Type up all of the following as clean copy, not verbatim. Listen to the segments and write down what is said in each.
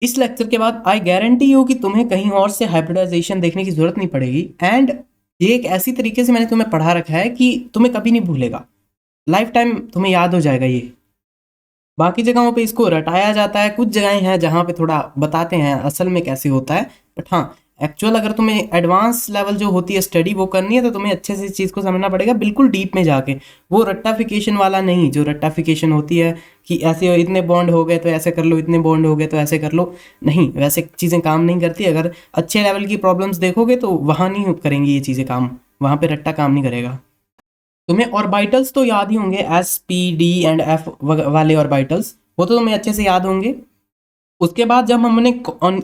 इस लेक्चर के बाद आई गारंटी यू कि तुम्हें कहीं और से हाइब्रिडाइजेशन देखने की जरूरत नहीं पड़ेगी। एंड ये एक ऐसी तरीके से मैंने तुम्हें पढ़ा रखा है कि तुम्हें कभी नहीं भूलेगा, लाइफ टाइम तुम्हें याद हो जाएगा ये। बाकी जगहों पे इसको रटाया जाता है, कुछ जगहें हैं जहाँ पे थोड़ा बताते हैं असल में कैसे होता है, बट हाँ एक्चुअल अगर तुम्हें एडवांस लेवल जो होती है स्टडी वो करनी है तो तुम्हें अच्छे से इस चीज़ को समझना पड़ेगा, बिल्कुल डीप में जाके। वो रट्टाफिकेशन वाला नहीं, जो रट्टाफिकेशन होती है कि ऐसे इतने बॉन्ड हो गए तो ऐसे कर लो, इतने बॉन्ड हो गए तो ऐसे कर लो, नहीं वैसे चीज़ें काम नहीं करती। अगर अच्छे लेवल की प्रॉब्लम्स देखोगे तो वहाँ नहीं करेंगी ये चीज़ें काम, वहाँ पे रट्टा काम नहीं करेगा। तुम्हें ऑर्बिटल्स तो याद ही होंगे, S P D and F वाले ऑर्बिटल्स, वो तो तुम्हें अच्छे से याद होंगे। उसके बाद जब हमने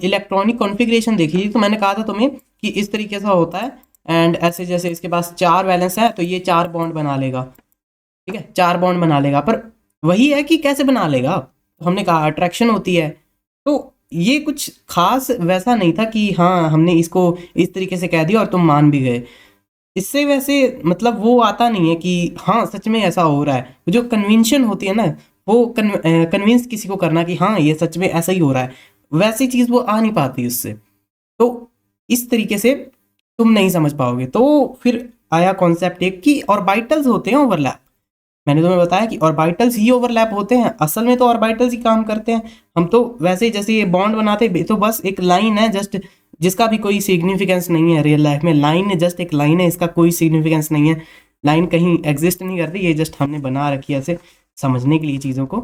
इलेक्ट्रॉनिक कॉन्फ़िगरेशन देखी थी तो मैंने कहा था तुम्हें कि इस तरीके से होता है, एंड ऐसे जैसे इसके पास 4 वैलेंस है तो ये 4 बॉन्ड बना लेगा, ठीक है 4 बॉन्ड बना लेगा। पर वही है कि कैसे बना लेगा, तो हमने कहा अट्रैक्शन होती है। तो ये कुछ खास वैसा नहीं था कि हाँ हमने इसको इस तरीके से कह दिया और तुम मान भी गए। इससे वैसे मतलब वो आता नहीं है कि हाँ सच में ऐसा हो रहा है। जो कन्विंशन होती है ना, वो कन्विंस किसी को करना कि हाँ ये सच में ऐसा ही हो रहा है, वैसी चीज़ वो आ नहीं पाती उससे। तो इस तरीके से तुम नहीं समझ पाओगे। तो फिर आया कॉन्सेप्ट एक कि ऑर्बिटल्स होते हैं ओवरलैप। मैंने तुम्हें बताया कि ऑर्बिटल्स ही ओवरलैप होते हैं, असल में तो ऑर्बिटल्स ही काम करते हैं। हम तो वैसे ही जैसे ये बॉन्ड बनाते हैं तो बस एक लाइन है जस्ट, जिसका भी कोई सिग्निफिकेंस नहीं है रियल लाइफ में। लाइन है जस्ट एक लाइन है, इसका कोई सिग्निफिकेंस नहीं है। लाइन कहीं एग्जिस्ट नहीं करती, ये जस्ट हमने बना रखी है ऐसे समझने के लिए चीज़ों को।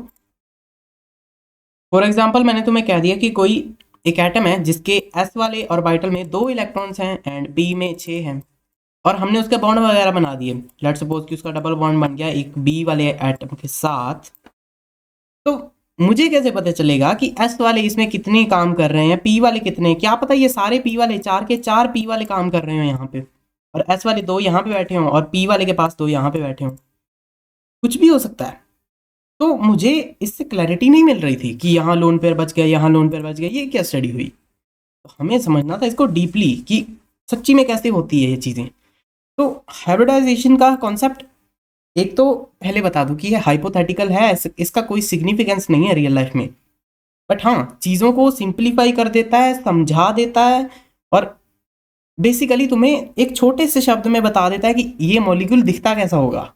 फॉर एग्जाम्पल मैंने तुम्हें कह दिया कि कोई एक एटम है जिसके एस वाले ऑर्बिटल में 2 इलेक्ट्रॉन्स हैं एंड बी में 6 हैं, और हमने उसके बॉन्ड वगैरह बना दिए। लेट्स सपोज कि उसका डबल बॉन्ड बन गया एक बी वाले एटम के साथ। तो मुझे कैसे पता चलेगा कि एस वाले इसमें कितने काम कर रहे हैं, पी वाले कितने? क्या पता ये सारे पी वाले 4 के 4 पी वाले काम कर रहे हो यहाँ पे, और एस वाले 2 यहाँ पे बैठे हों, और पी वाले के पास 2 यहाँ पे बैठे हों। कुछ भी हो सकता है। तो मुझे इससे क्लैरिटी नहीं मिल रही थी कि यहाँ लोन पेयर बच गया, यहाँ लोन पेयर बच गया, ये क्या स्टडी हुई। तो हमें समझना था इसको डीपली कि सच्ची में कैसे होती है ये चीज़ें। तो हाइब्रिडाइजेशन का कॉन्सेप्ट एक तो पहले बता दूं कि ये हाइपोथेटिकल है, इसका कोई सिग्निफिकेंस नहीं है रियल लाइफ में, बट हाँ चीज़ों को सिंप्लीफाई कर देता है, समझा देता है, और बेसिकली तुम्हें एक छोटे से शब्द में बता देता है कि ये मॉलिक्यूल दिखता कैसा होगा।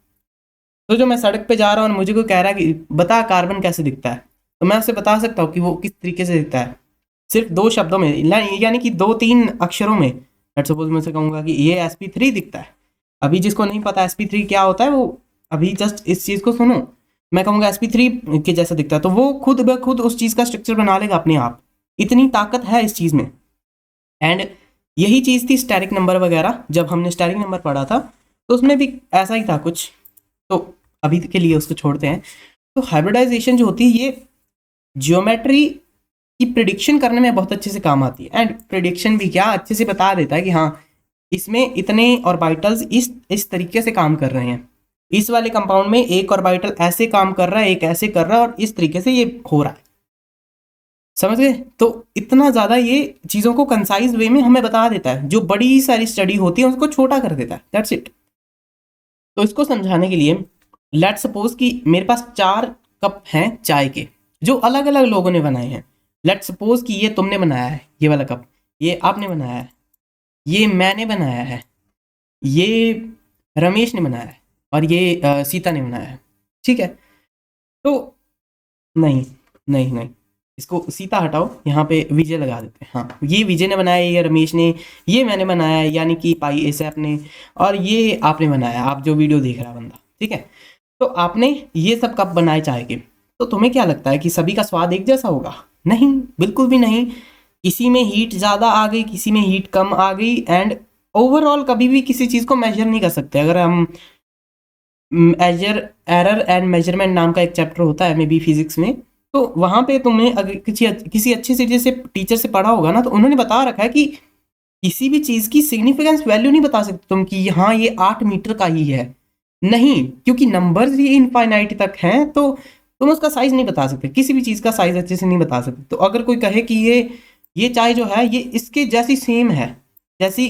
तो जो मैं सड़क पे जा रहा हूँ और मुझे कोई कह रहा है कि बता कार्बन कैसे दिखता है, तो मैं उससे बता सकता हूँ कि वो किस तरीके से दिखता है, सिर्फ 2 शब्दों में, यानी कि 2-3 अक्षरों में। लेट्स सपोज मैं उसे कहूँगा कि ये sp3 दिखता है। अभी जिसको नहीं पता sp3 क्या होता है, वो अभी जस्ट इस चीज़ को सुनो। मैं कहूँगा sp3 के जैसा दिखता है, तो वो खुद ब खुद उस चीज़ का स्ट्रक्चर बना लेगा अपने आप। इतनी ताकत है इस चीज़ में। एंड यही चीज़ थी स्टेरिक नंबर वगैरह, जब हमने स्टेरिक नंबर पढ़ा था तो उसमें भी ऐसा ही था कुछ। तो अभी के लिए उसको छोड़ते हैं। तो हाइब्रिडाइजेशन जो होती है ये ज्योमेट्री की प्रिडिक्शन करने में बहुत अच्छे से काम आती है। एंड प्रिडिक्शन भी क्या, अच्छे से बता देता है कि हाँ इसमें इतने ऑर्बिटल्स इस तरीके से काम कर रहे हैं, इस वाले कंपाउंड में एक ऑर्बिटल ऐसे काम कर रहा है, एक ऐसे कर रहा है, और इस तरीके से ये हो रहा है। समझ गए? तो इतना ज़्यादा ये चीज़ों को कंसाइज वे में हमें बता देता है, जो बड़ी सारी स्टडी होती है उसको छोटा कर देता है। That's it. तो इसको समझाने के लिए लेट्स सपोज कि मेरे पास 4 कप हैं चाय के, जो अलग अलग लोगों ने बनाए हैं। लेट्स सपोज कि ये तुमने बनाया है, ये वाला कप, ये आपने बनाया है, ये मैंने बनाया है, ये रमेश ने बनाया है, और ये सीता ने बनाया है। ठीक है? तो नहीं नहीं नहीं, इसको सीता हटाओ, यहाँ पे विजय लगा देते हैं। हाँ ये विजय ने बनाया, ये रमेश ने, ये मैंने बनाया है, यानी कि पाई ऐसे आपने, और ये आपने बनाया, आप जो वीडियो देख रहा है बंदा। ठीक है? तो आपने ये सब कप बनाए चाय के, तो तुम्हें क्या लगता है कि सभी का स्वाद एक जैसा होगा? नहीं, बिल्कुल भी नहीं। किसी में हीट ज़्यादा आ गई, किसी में हीट कम आ गई, एंड ओवरऑल कभी भी किसी चीज़ को मेजर नहीं कर सकते। अगर हम मेजर एरर एंड मेजरमेंट नाम का एक चैप्टर होता है मे बी फिजिक्स में, तो वहाँ पे तुमने अगर किसी अच्छी से जैसे टीचर से पढ़ा होगा ना, तो उन्होंने बता रखा है कि किसी भी चीज़ की सिग्निफिकेंस वैल्यू नहीं बता सकते तुम कि हाँ ये 8 मीटर का ही है। नहीं, क्योंकि नंबर्स ही इनफाइनाइट तक हैं, तो तुम उसका साइज नहीं बता सकते, किसी भी चीज़ का साइज अच्छे से नहीं बता सकते। तो अगर कोई कहे कि ये चाय जो है ये इसके जैसी सेम है, जैसी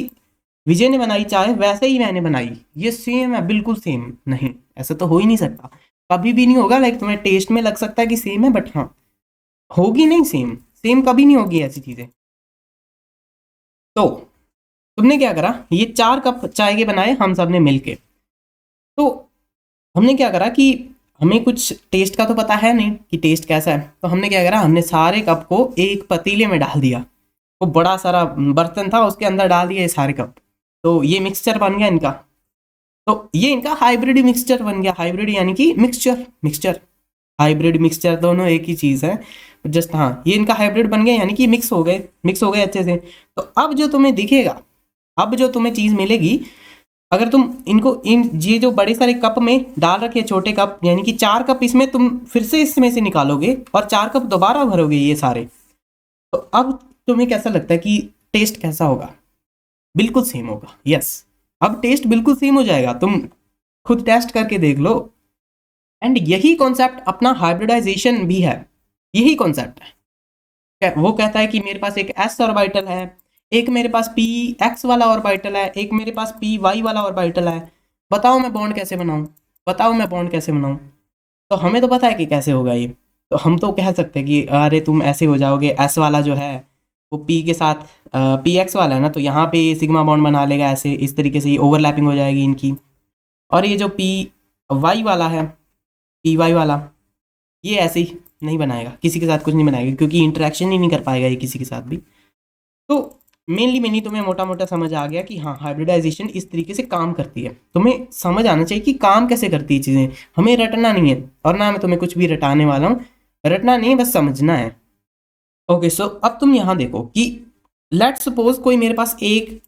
विजय ने बनाई चाय वैसे ही मैंने बनाई, ये सेम है, बिल्कुल सेम, नहीं ऐसा तो हो ही नहीं सकता, कभी भी नहीं होगा। लाइक तुम्हें टेस्ट में लग सकता है कि सेम है, बट हाँ होगी नहीं सेम। सेम कभी नहीं होगी ऐसी चीजें। तो तुमने क्या करा, ये 4 कप चाय के बनाए हम सब ने मिलके। तो हमने क्या करा कि हमें कुछ टेस्ट का तो पता है नहीं कि टेस्ट कैसा है, तो हमने क्या करा, हमने सारे कप को एक पतीले में डाल दिया। वो बड़ा सारा बर्तन था, उसके अंदर डाल दिया ये सारे कप। तो ये मिक्सचर बन गया इनका। तो ये इनका हाइब्रिड मिक्सचर बन गया। हाइब्रिड यानी कि मिक्सचर, मिक्सचर हाइब्रिड मिक्सचर दोनों एक ही चीज़ है। जस्ट हाँ, ये इनका हाइब्रिड बन गया यानी कि मिक्स हो गए, मिक्स हो गए अच्छे से। तो अब जो तुम्हें दिखेगा, अब जो तुम्हें चीज़ मिलेगी, अगर तुम इनको इन ये जो बड़े सारे कप में डाल रखे छोटे कप, यानी कि 4 कप इसमें तुम फिर से इसमें से निकालोगे और 4 कप दोबारा भरोगे ये सारे, तो अब तुम्हें कैसा लगता है कि टेस्ट कैसा होगा? बिल्कुल सेम होगा। यस, अब टेस्ट बिल्कुल सेम हो जाएगा, तुम खुद टेस्ट करके देख लो। एंड यही कॉन्सेप्ट अपना हाइब्रिडाइजेशन भी है, यही कॉन्सेप्ट है। वो कहता है कि मेरे पास एक एस ऑर्बिटल है, एक मेरे पास पी एक्स वाला ऑर्बिटल है, एक मेरे पास पी वाई वाला ऑर्बिटल है। बताओ मैं बॉन्ड कैसे बनाऊं, बताओ मैं बॉन्ड कैसे बनाऊं? तो हमें तो पता है कि कैसे होगा ये। तो हम तो कह सकते हैं कि अरे तुम ऐसे हो जाओगे, एस वाला जो है वो पी के साथ पी एक्स वाला है ना, तो यहाँ पे सिग्मा बॉन्ड बना लेगा, ऐसे इस तरीके से ये ओवरलैपिंग हो जाएगी इनकी। और ये जो पी वाई वाला है, पी वाई वाला, ये ऐसे ही नहीं बनाएगा, किसी के साथ कुछ नहीं बनाएगा, क्योंकि इंटरेक्शन ही नहीं कर पाएगा ये किसी के साथ भी। तो मेनली तुम्हें मोटा मोटा समझ आ गया कि हाँ, हाइब्रिडाइजेशन इस तरीके से काम करती है। तुम्हें समझ आना चाहिए कि काम कैसे करती है चीज़ें, हमें रटना नहीं है, और ना मैं तुम्हें कुछ भी रटाने वाला हूँ। रटना नहीं है, बस समझना है। ओके, सो अब तुम यहाँ देखो कि लेट्स सपोज कोई मेरे पास एक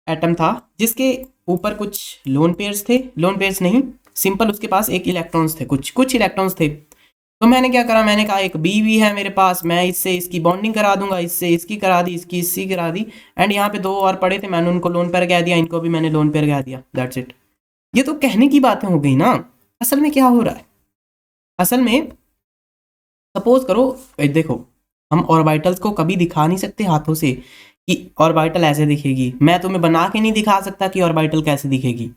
एटम था जिसके ऊपर कुछ लोन पेयर्स थे, लोन पेयर्स नहीं, सिंपल उसके पास एक इलेक्ट्रॉन्स थे, कुछ कुछ इलेक्ट्रॉन्स थे। तो मैंने क्या करा, मैंने कहा एक बी भी है मेरे पास, मैं इससे इसकी बॉन्डिंग करा दूंगा, इससे इसकी करा दी, इसकी इसकी करा दी। एंड यहाँ पे 2 और पड़े थे, मैंने उनको लोन पेयर कह दिया, इनको भी मैंने लोन पेयर कह दिया, दैट्स इट। ये तो कहने की बातें हो गई ना। असल में क्या हो रहा है, असल में सपोज करो, देखो हम ऑर्बिटल्स को कभी दिखा नहीं सकते हाथों से कि ऑर्बिटल ऐसे दिखेगी। मैं तुम्हें बना के नहीं दिखा सकता कि ऑर्बिटल कैसे दिखेगी।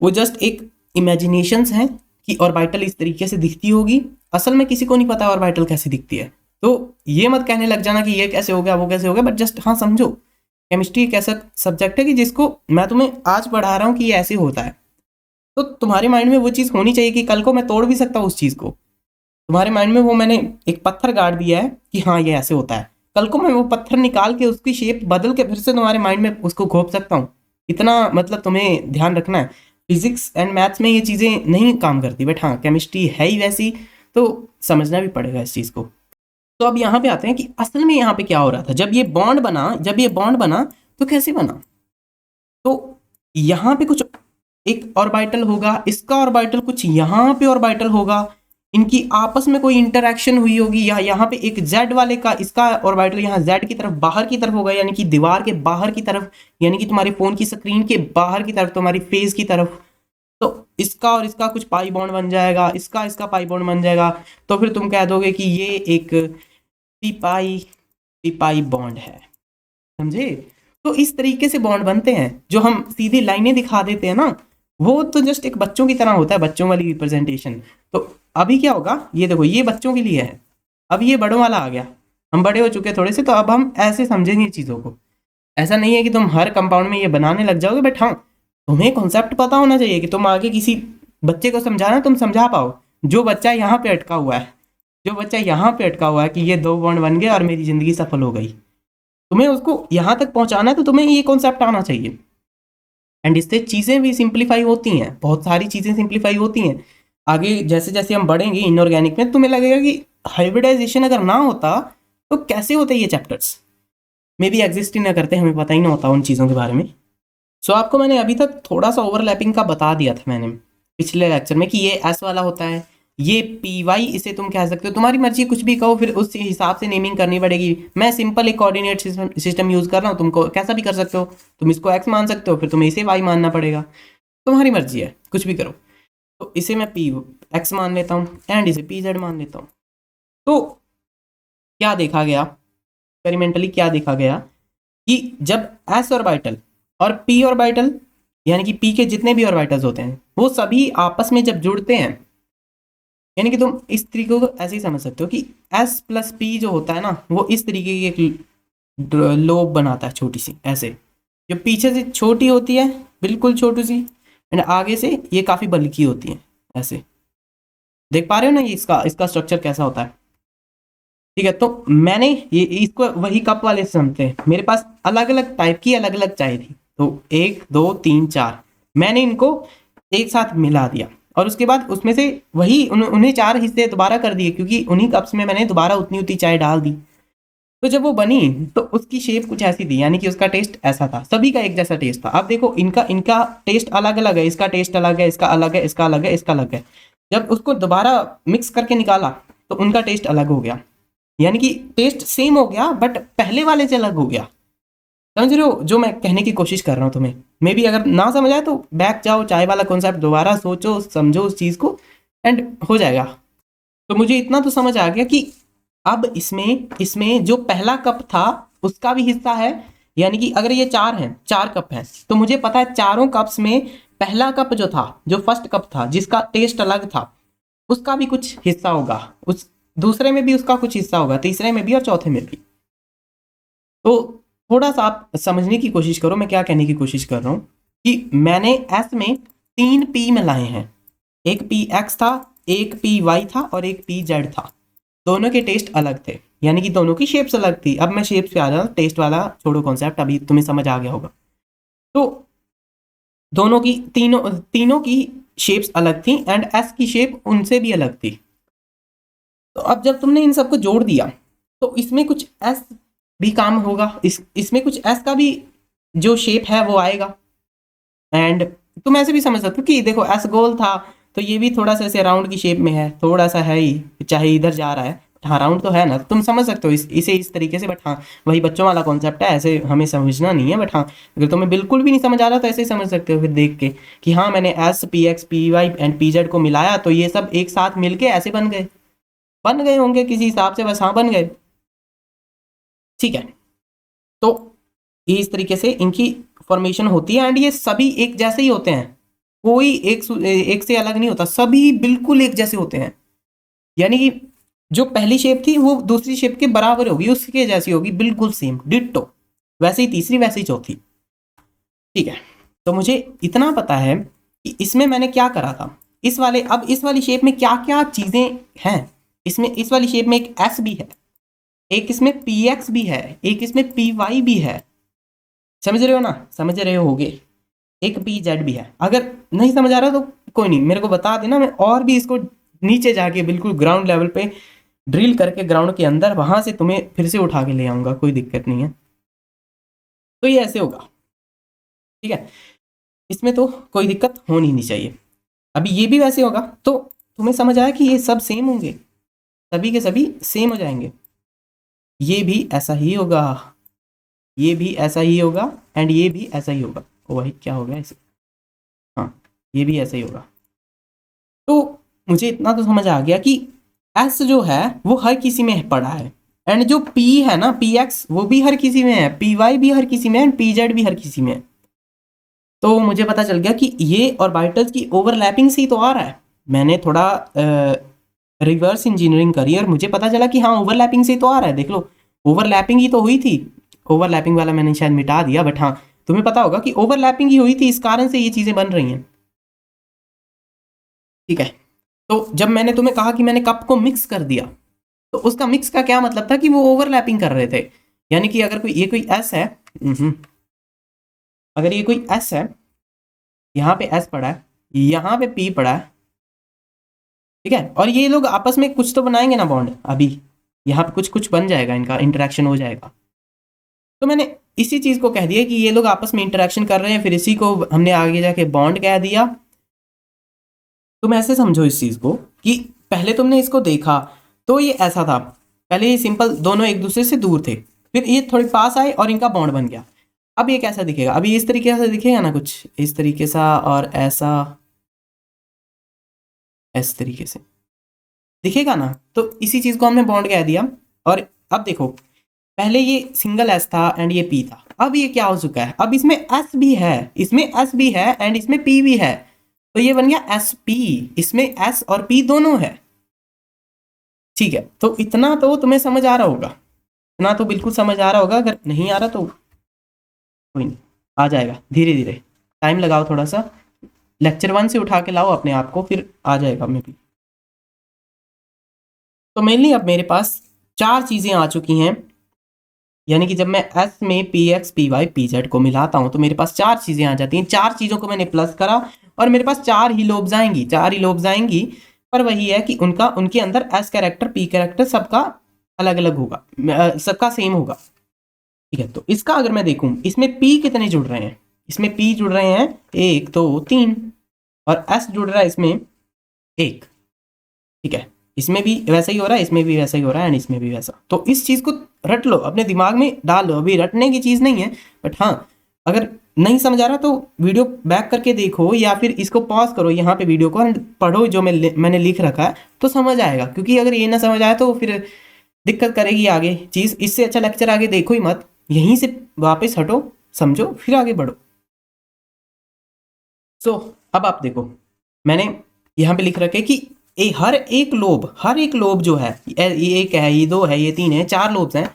वो जस्ट एक इमेजिनेशंस हैं कि ऑर्बिटल इस तरीके से दिखती होगी। असल में किसी को नहीं पता ऑर्बिटल कैसे दिखती है। तो ये मत कहने लग जाना कि ये कैसे हो गया, वो कैसे हो गया, बट जस्ट हाँ समझो, केमिस्ट्री एक ऐसा सब्जेक्ट है कि जिसको मैं तुम्हें आज पढ़ा रहा हूँ कि ये ऐसे होता है। तो तुम्हारे माइंड में वो चीज़ होनी चाहिए कि कल को मैं तोड़ भी सकता हूँ उस चीज़ को। तुम्हारे माइंड में वो मैंने एक पत्थर गाड़ दिया है कि हाँ ये ऐसे होता है, कल को मैं वो पत्थर निकाल के उसकी शेप बदल के फिर से तुम्हारे माइंड में उसको घोप सकता हूँ। इतना मतलब तुम्हें ध्यान रखना है। फिजिक्स एंड मैथ्स में ये चीज़ें नहीं काम करती, बट हाँ केमिस्ट्री है ही वैसी, तो समझना भी पड़ेगा इस चीज़ को। तो अब यहाँ पे आते हैं कि असल में यहाँ पे क्या हो रहा था, जब ये बॉन्ड बना, जब ये बॉन्ड बना तो कैसे बना। तो यहाँ पे कुछ एक ऑर्बिटल होगा, इसका ऑर्बिटल कुछ यहाँ पे ऑर्बिटल होगा, इनकी आपस में कोई इंटरेक्शन हुई होगी, या यहाँ पे एक जेड वाले का इसका ऑर्बिटल यहाँ जेड की तरफ बाहर की तरफ होगा, यानी कि दीवार के बाहर की तरफ, यानी कि तुम्हारे फोन की स्क्रीन के बाहर की तरफ, तुम्हारी फेस की तरफ। तो इसका और इसका कुछ पाई बॉन्ड बन जाएगा, इसका इसका पाई बॉन्ड बन जाएगा। तो फिर तुम कह दोगे कि ये एक पी पाई बॉन्ड है, समझे। तो इस तरीके से बॉन्ड बनते हैं। जो हम सीधी लाइनें दिखा देते हैं ना, वो तो जस्ट एक बच्चों की तरह होता है, बच्चों वाली रिप्रेजेंटेशन। तो अभी क्या होगा, ये देखो ये बच्चों के लिए है, अब ये बड़ों वाला आ गया, हम बड़े हो चुके थोड़े से, तो अब हम ऐसे समझेंगे चीज़ों को। ऐसा नहीं है कि तुम हर कंपाउंड में ये बनाने लग जाओगे, बट हाँ तुम्हें कॉन्सेप्ट पता होना चाहिए कि तुम आगे किसी बच्चे को समझाना, तुम समझा पाओ। जो बच्चा यहाँ पे अटका हुआ है, जो बच्चा यहाँ पे अटका हुआ है कि ये 2 बॉन्ड बन गए और मेरी ज़िंदगी सफल हो गई, तुम्हें उसको यहाँ तक पहुँचाना है, तो तुम्हें ये कॉन्सेप्ट आना चाहिए। एंड इससे चीज़ें भी सिंप्लीफाई होती हैं, बहुत सारी चीज़ें सिंप्लीफाई होती हैं। आगे जैसे जैसे हम बढ़ेंगे इनऑर्गेनिक में, तुम्हें लगेगा कि हाइब्रिडाइजेशन अगर ना होता तो कैसे होते ये चैप्टर्स, मे बी एग्जिस्ट ही ना करते, हमें पता ही ना होता उन चीज़ों के बारे में। सो आपको मैंने अभी तक थोड़ा सा ओवरलैपिंग का बता दिया था मैंने पिछले लेक्चर में कि ये एस वाला होता है, ये पी वाई इसे तुम कह सकते हो, तुम्हारी मर्जी कुछ भी कहो, फिर उस हिसाब से नेमिंग करनी पड़ेगी। मैं सिंपल एक कोऑर्डिनेट सिस्टम यूज़ कर रहा हूँ, तुमको कैसा भी कर सकते हो, तुम इसको एक्स मान सकते हो, फिर तुम्हें इसे वाई मानना पड़ेगा, तुम्हारी मर्जी है, कुछ भी करो। तो इसे मैं पी एक्स मान लेता हूँ एंड इसे पी जेड मान लेता हूँ। तो क्या देखा गया, एक्सपेरिमेंटली क्या देखा गया कि जब एस ऑर्बिटल और पी ऑर्बिटल, यानी कि पी के जितने भी ऑर्बिटल्स होते हैं, वो सभी आपस में जब जुड़ते हैं, यानी कि तुम इस तरीके को ऐसे ही समझ सकते हो कि S प्लस P जो होता है ना, वो इस तरीके की एक लोब बनाता है छोटी सी ऐसे, जो पीछे से छोटी होती है बिल्कुल छोटी सी, एंड आगे से ये काफ़ी बल्की होती है ऐसे। देख पा रहे हो ना ये इसका इसका स्ट्रक्चर कैसा होता है। ठीक है, तो मैंने ये इसको वही कप वाले से समझते हैं। मेरे पास अलग अलग टाइप की अलग अलग चाहिए थी, तो 1 2 3 4 मैंने इनको एक साथ मिला दिया, और उसके बाद उसमें से वही उन्हें 4 हिस्से दोबारा कर दिए, क्योंकि उन्हीं कप्स में मैंने दोबारा उतनी उतनी चाय डाल दी। तो जब वो बनी तो उसकी शेप कुछ ऐसी थी, यानी कि उसका टेस्ट ऐसा था, सभी का एक जैसा टेस्ट था। अब देखो इनका इनका टेस्ट अलग अलग है, इसका टेस्ट अलग है, इसका अलग है, इसका अलग है, इसका अलग है। जब उसको दोबारा मिक्स करके निकाला तो उनका टेस्ट अलग हो गया, यानी कि टेस्ट सेम हो गया बट पहले वाले से अलग हो गया। समझ रहे हो जो मैं कहने की कोशिश कर रहा हूँ तुम्हें? मे बी अगर ना समझ आए तो बैक जाओ, चाय वाला कॉन्सेप्ट दोबारा सोचो, समझो उस चीज़ को, एंड हो जाएगा। तो मुझे इतना तो समझ आ गया कि अब इसमें इसमें जो पहला कप था उसका भी हिस्सा है, यानी कि अगर ये 4 हैं, 4 कप हैं, तो मुझे पता है चारों कप्स में पहला कप जो था, जो फर्स्ट कप था जिसका टेस्ट अलग था, उसका भी कुछ हिस्सा होगा, उस दूसरे में भी उसका कुछ हिस्सा होगा, तीसरे में भी और चौथे में भी। तो थोड़ा सा आप समझने की कोशिश करो मैं क्या कहने की कोशिश कर रहा हूँ, कि मैंने एस में 3 पी मिलाए हैं। एक पी एक्स था, एक पी वाई था और एक पी जेड था। दोनों के टेस्ट अलग थे, यानी कि दोनों की शेप्स अलग थी। अब मैं शेप्स पे आ जाऊँ, टेस्ट वाला छोड़ो कॉन्सेप्ट, अभी तुम्हें समझ आ गया होगा। तो दोनों की तीनों तीनों की शेप्स अलग थी, एंड एस की शेप उनसे भी अलग थी। तो अब जब तुमने इन सबको जोड़ दिया तो इसमें कुछ एस भी काम होगा, इसमें कुछ एस का भी जो शेप है वो आएगा। एंड तुम ऐसे भी समझ सकते हो कि देखो एस गोल था तो ये भी थोड़ा सा ऐसे राउंड की शेप में है, थोड़ा सा है ही, चाहे इधर जा रहा है, हाँ राउंड तो है ना, तुम समझ सकते हो इसे इस तरीके से। बट हाँ वही बच्चों वाला कॉन्सेप्ट है, ऐसे हमें समझना नहीं है। बट हाँ अगर तुम्हें बिल्कुल भी नहीं समझ आ रहा तो ऐसे ही समझ सकते हो फिर देख के कि हाँ मैंने S P X P Y and P Z को मिलाया तो ये सब एक साथ मिलके ऐसे बन गए होंगे किसी हिसाब से, बस हाँ बन गए। ठीक है, तो ये इस तरीके से इनकी फॉर्मेशन होती है, एंड ये सभी एक जैसे ही होते हैं, कोई एक से अलग नहीं होता, सभी बिल्कुल एक जैसे होते हैं। यानी कि जो पहली शेप थी वो दूसरी शेप के बराबर होगी, उसके जैसी होगी, बिल्कुल सेम डिट्टो। वैसे ही तीसरी, वैसे ही चौथी। ठीक है, तो मुझे इतना पता है कि इसमें मैंने क्या करा था। अब इस वाली शेप में क्या क्या चीजें हैं। इसमें इस वाली शेप में एक एस भी है, एक इसमें पी एक्स भी है, एक इसमें पी वाई भी है। समझ रहे हो ना? समझ रहे होगे। एक पी जेड भी है। अगर नहीं समझ आ रहा तो कोई नहीं, मेरे को बता देना, मैं और भी इसको नीचे जाके बिल्कुल ग्राउंड लेवल पे ड्रिल करके ग्राउंड के अंदर वहां से तुम्हें फिर से उठा के ले आऊंगा, कोई दिक्कत नहीं है। तो ये ऐसे होगा, ठीक है, इसमें तो कोई दिक्कत होनी नहीं चाहिए। अभी ये भी वैसे होगा, तो तुम्हें समझ आया कि ये सब सेम होंगे, सभी के सभी सेम हो जाएंगे। ये भी ऐसा ही होगा, ये भी ऐसा ही होगा, एंड ये भी ऐसा ही होगा। ओ भाई क्या हो गया इसे, हाँ ये भी ऐसा ही होगा। तो मुझे इतना तो समझ आ गया कि एस जो है वो हर किसी में पड़ा है, एंड जो पी है ना, पी एक्स, वो भी हर किसी में है, पी वाई भी हर किसी में है, एंड पी जेड भी हर किसी में है। तो मुझे पता चल गया कि ये ऑर्बिटल्स की ओवरलैपिंग से ही तो आ रहा है। मैंने थोड़ा रिवर्स इंजीनियरिंग करी और मुझे पता चला कि हाँ ओवरलैपिंग से ही तो आ रहा है। देख लो, ओवरलैपिंग ही तो हुई थी। ओवरलैपिंग वाला मैंने शायद मिटा दिया, बट हाँ तुम्हें पता होगा कि ओवरलैपिंग ही हुई थी, इस कारण से ये चीज़ें बन रही हैं। ठीक है, तो जब मैंने तुम्हें कहा कि मैंने कप को मिक्स कर दिया, तो उसका मिक्स का क्या मतलब था कि वो ओवरलैपिंग कर रहे थे। यानी कि अगर कोई ये कोई एस है, अगर ये कोई एस है, यहाँ पे एस पड़ा है, यहाँ पे पी पड़ा है, ठीक है, और ये लोग आपस में कुछ तो बनाएंगे ना बॉन्ड, अभी यहाँ पे कुछ कुछ बन जाएगा, इनका इंटरेक्शन हो जाएगा। तो मैंने इसी चीज को कह दिया कि ये लोग आपस में इंटरेक्शन कर रहे हैं, फिर इसी को हमने आगे जाके बॉन्ड कह दिया। तुम ऐसे समझो इस चीज को कि पहले तुमने इसको देखा तो ये ऐसा था, पहले ये सिंपल दोनों एक दूसरे से दूर थे, फिर ये थोड़े पास आए और इनका बॉन्ड बन गया। अब ये कैसा दिखेगा? अभी इस तरीके से दिखेगा ना, कुछ इस तरीके सा और ऐसा, इस तरीके से दिखेगा ना। तो इसी चीज को हमने बॉन्ड कह दिया। और अब देखो, पहले ये सिंगल एस था एंड ये पी था, अब ये क्या हो चुका है, अब इसमें एस भी है, इसमें एस भी है एंड इसमें पी भी है, तो ये बन गया एस पी। इसमें एस और पी दोनों है, ठीक है, तो इतना तो तुम्हें समझ आ रहा होगा, इतना तो बिल्कुल समझ आ रहा होगा। अगर नहीं आ रहा तो कोई नहीं, आ जाएगा धीरे धीरे, टाइम लगाओ थोड़ा सा, लेक्चर 1 से उठा के लाओ अपने आप को, फिर आ जाएगा मे भी। तो मेनली अब मेरे पास 4 चीज़ें आ चुकी हैं, यानी कि जब मैं एस में P X P Y P Z को मिलाता हूं तो मेरे पास 4 चीज़ें आ जाती हैं। 4 चीज़ों को मैंने प्लस करा और मेरे पास 4 ही लोब्स आएंगी, 4 ही लोब्स आएंगी। पर वही है कि उनके अंदर एस कैरेक्टर पी कैरेक्टर सबका अलग अलग होगा, सबका सेम होगा। ठीक है, तो इसका अगर मैं देखूं, इसमें पी कितने जुड़ रहे हैं, इसमें पी जुड़ रहे हैं 1 2 3, और एस जुड़ रहा है इसमें 1। ठीक है, इसमें भी वैसा ही हो रहा है, इसमें भी वैसा ही हो रहा है, एंड इसमें भी वैसा। तो इस चीज़ को रट लो, अपने दिमाग में डाल लो। अभी रटने की चीज़ नहीं है, बट हाँ, अगर नहीं समझ आ रहा तो वीडियो बैक करके देखो, या फिर इसको पॉज करो यहाँ पे वीडियो को, एंड पढ़ो जो मैंने लिख रखा है, तो समझ आएगा। क्योंकि अगर ये ना समझ आए तो फिर दिक्कत करेगी आगे चीज़। इससे अच्छा लेक्चर आगे देखो ही मत, यहीं से वापस हटो, समझो, फिर आगे बढ़ो। सो अब आप देखो, मैंने यहाँ पे लिख रखे कि हर एक लोब जो है, ये 1 है, ये 2 है, ये 3 है, 4 लोब्स हैं।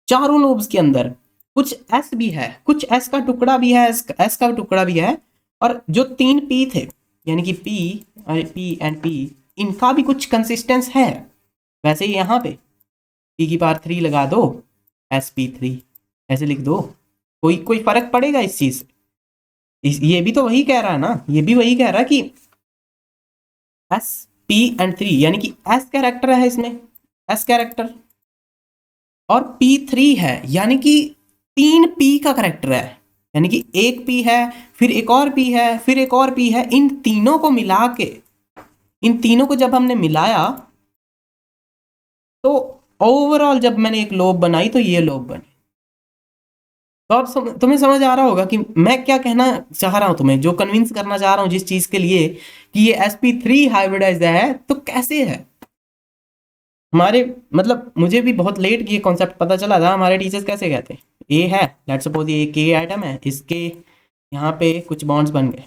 चारों लोब्स के अंदर कुछ एस भी है, कुछ एस का टुकड़ा भी है, एस का टुकड़ा भी है। और जो 3 पी थे, यानी कि पी एंड पी, इनका भी कुछ कंसिस्टेंस है। वैसे ही यहाँ पे पी की पावर 3 लगा दो, एस पी 3 ऐसे लिख दो, कोई कोई फर्क पड़ेगा इस चीज से? ये भी तो वही कह रहा है ना, ये भी वही कह रहा है कि एस पी एंड 3, यानी कि एस कैरेक्टर है इसमें, एस कैरेक्टर, और पी 3 है, यानी कि 3 पी का करेक्टर है। यानी कि एक पी है, फिर एक और पी है, फिर एक और पी है। इन तीनों को मिला के, इन तीनों को जब हमने मिलाया तो ओवरऑल जब मैंने एक लोब बनाई तो ये लोब बनी। तो अब तुम्हें समझ आ रहा होगा कि मैं क्या कहना चाह रहा हूं, तुम्हें जो कन्विंस करना चाह रहा हूं जिस चीज के लिए, कि ये sp3 हाइब्रिडाइज्ड है, तो कैसे है। हमारे मतलब मुझे भी बहुत लेट ये कॉन्सेप्ट पता चला था। हमारे टीचर्स कैसे कहते हैं, ए है, लेट्स सपोज ये के आइटम है, इसके यहाँ पे कुछ बॉन्ड्स बन गए,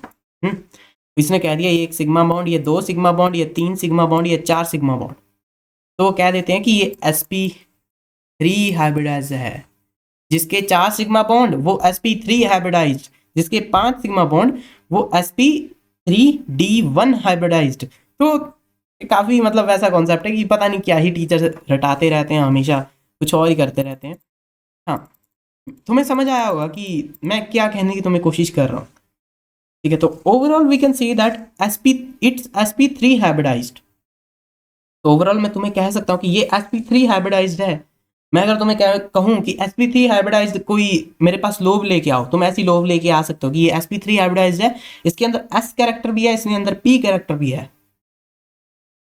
इसने कह दिया ये 1 सिग्मा बॉन्ड, ये 2 सिग्मा बॉन्ड, ये 3 सिग्मा बॉन्ड, ये 4 सिग्मा बॉन्ड। तो वो कह देते हैं कि ये sp3 हाइब्रिडाइज्ड है। जिसके 4 सिग्मा बॉन्ड वो sp3 हाइब्रिडाइज्ड, जिसके 5 सिग्मा बॉन्ड वो sp3d1 हाइब्रिडाइज्ड। तो काफी मतलब वैसा कॉन्सेप्ट है कि पता नहीं क्या ही टीचर रटाते रहते हैं, हमेशा कुछ और ही करते रहते हैं। हाँ, तुम्हें समझ आया होगा कि मैं क्या कहने की तुम्हें कोशिश कर रहा हूँ। ठीक है, तो overall we can see that it's sp3 hybridised. तो ओवरऑल मैं तुम्हें कह सकता हूँ कि ये sp3 हाइब्रिडाइज्ड है। मैं अगर तुम्हें कहूँ कि sp3 हाइब्रिडाइज्ड कोई मेरे पास लोब लेके आओ, तुम ऐसी लोब लेके आ सकते हो कि ये sp3 हाइब्रिडाइज्ड है, इसके अंदर s कैरेक्टर भी है, इसके अंदर p कैरेक्टर भी है।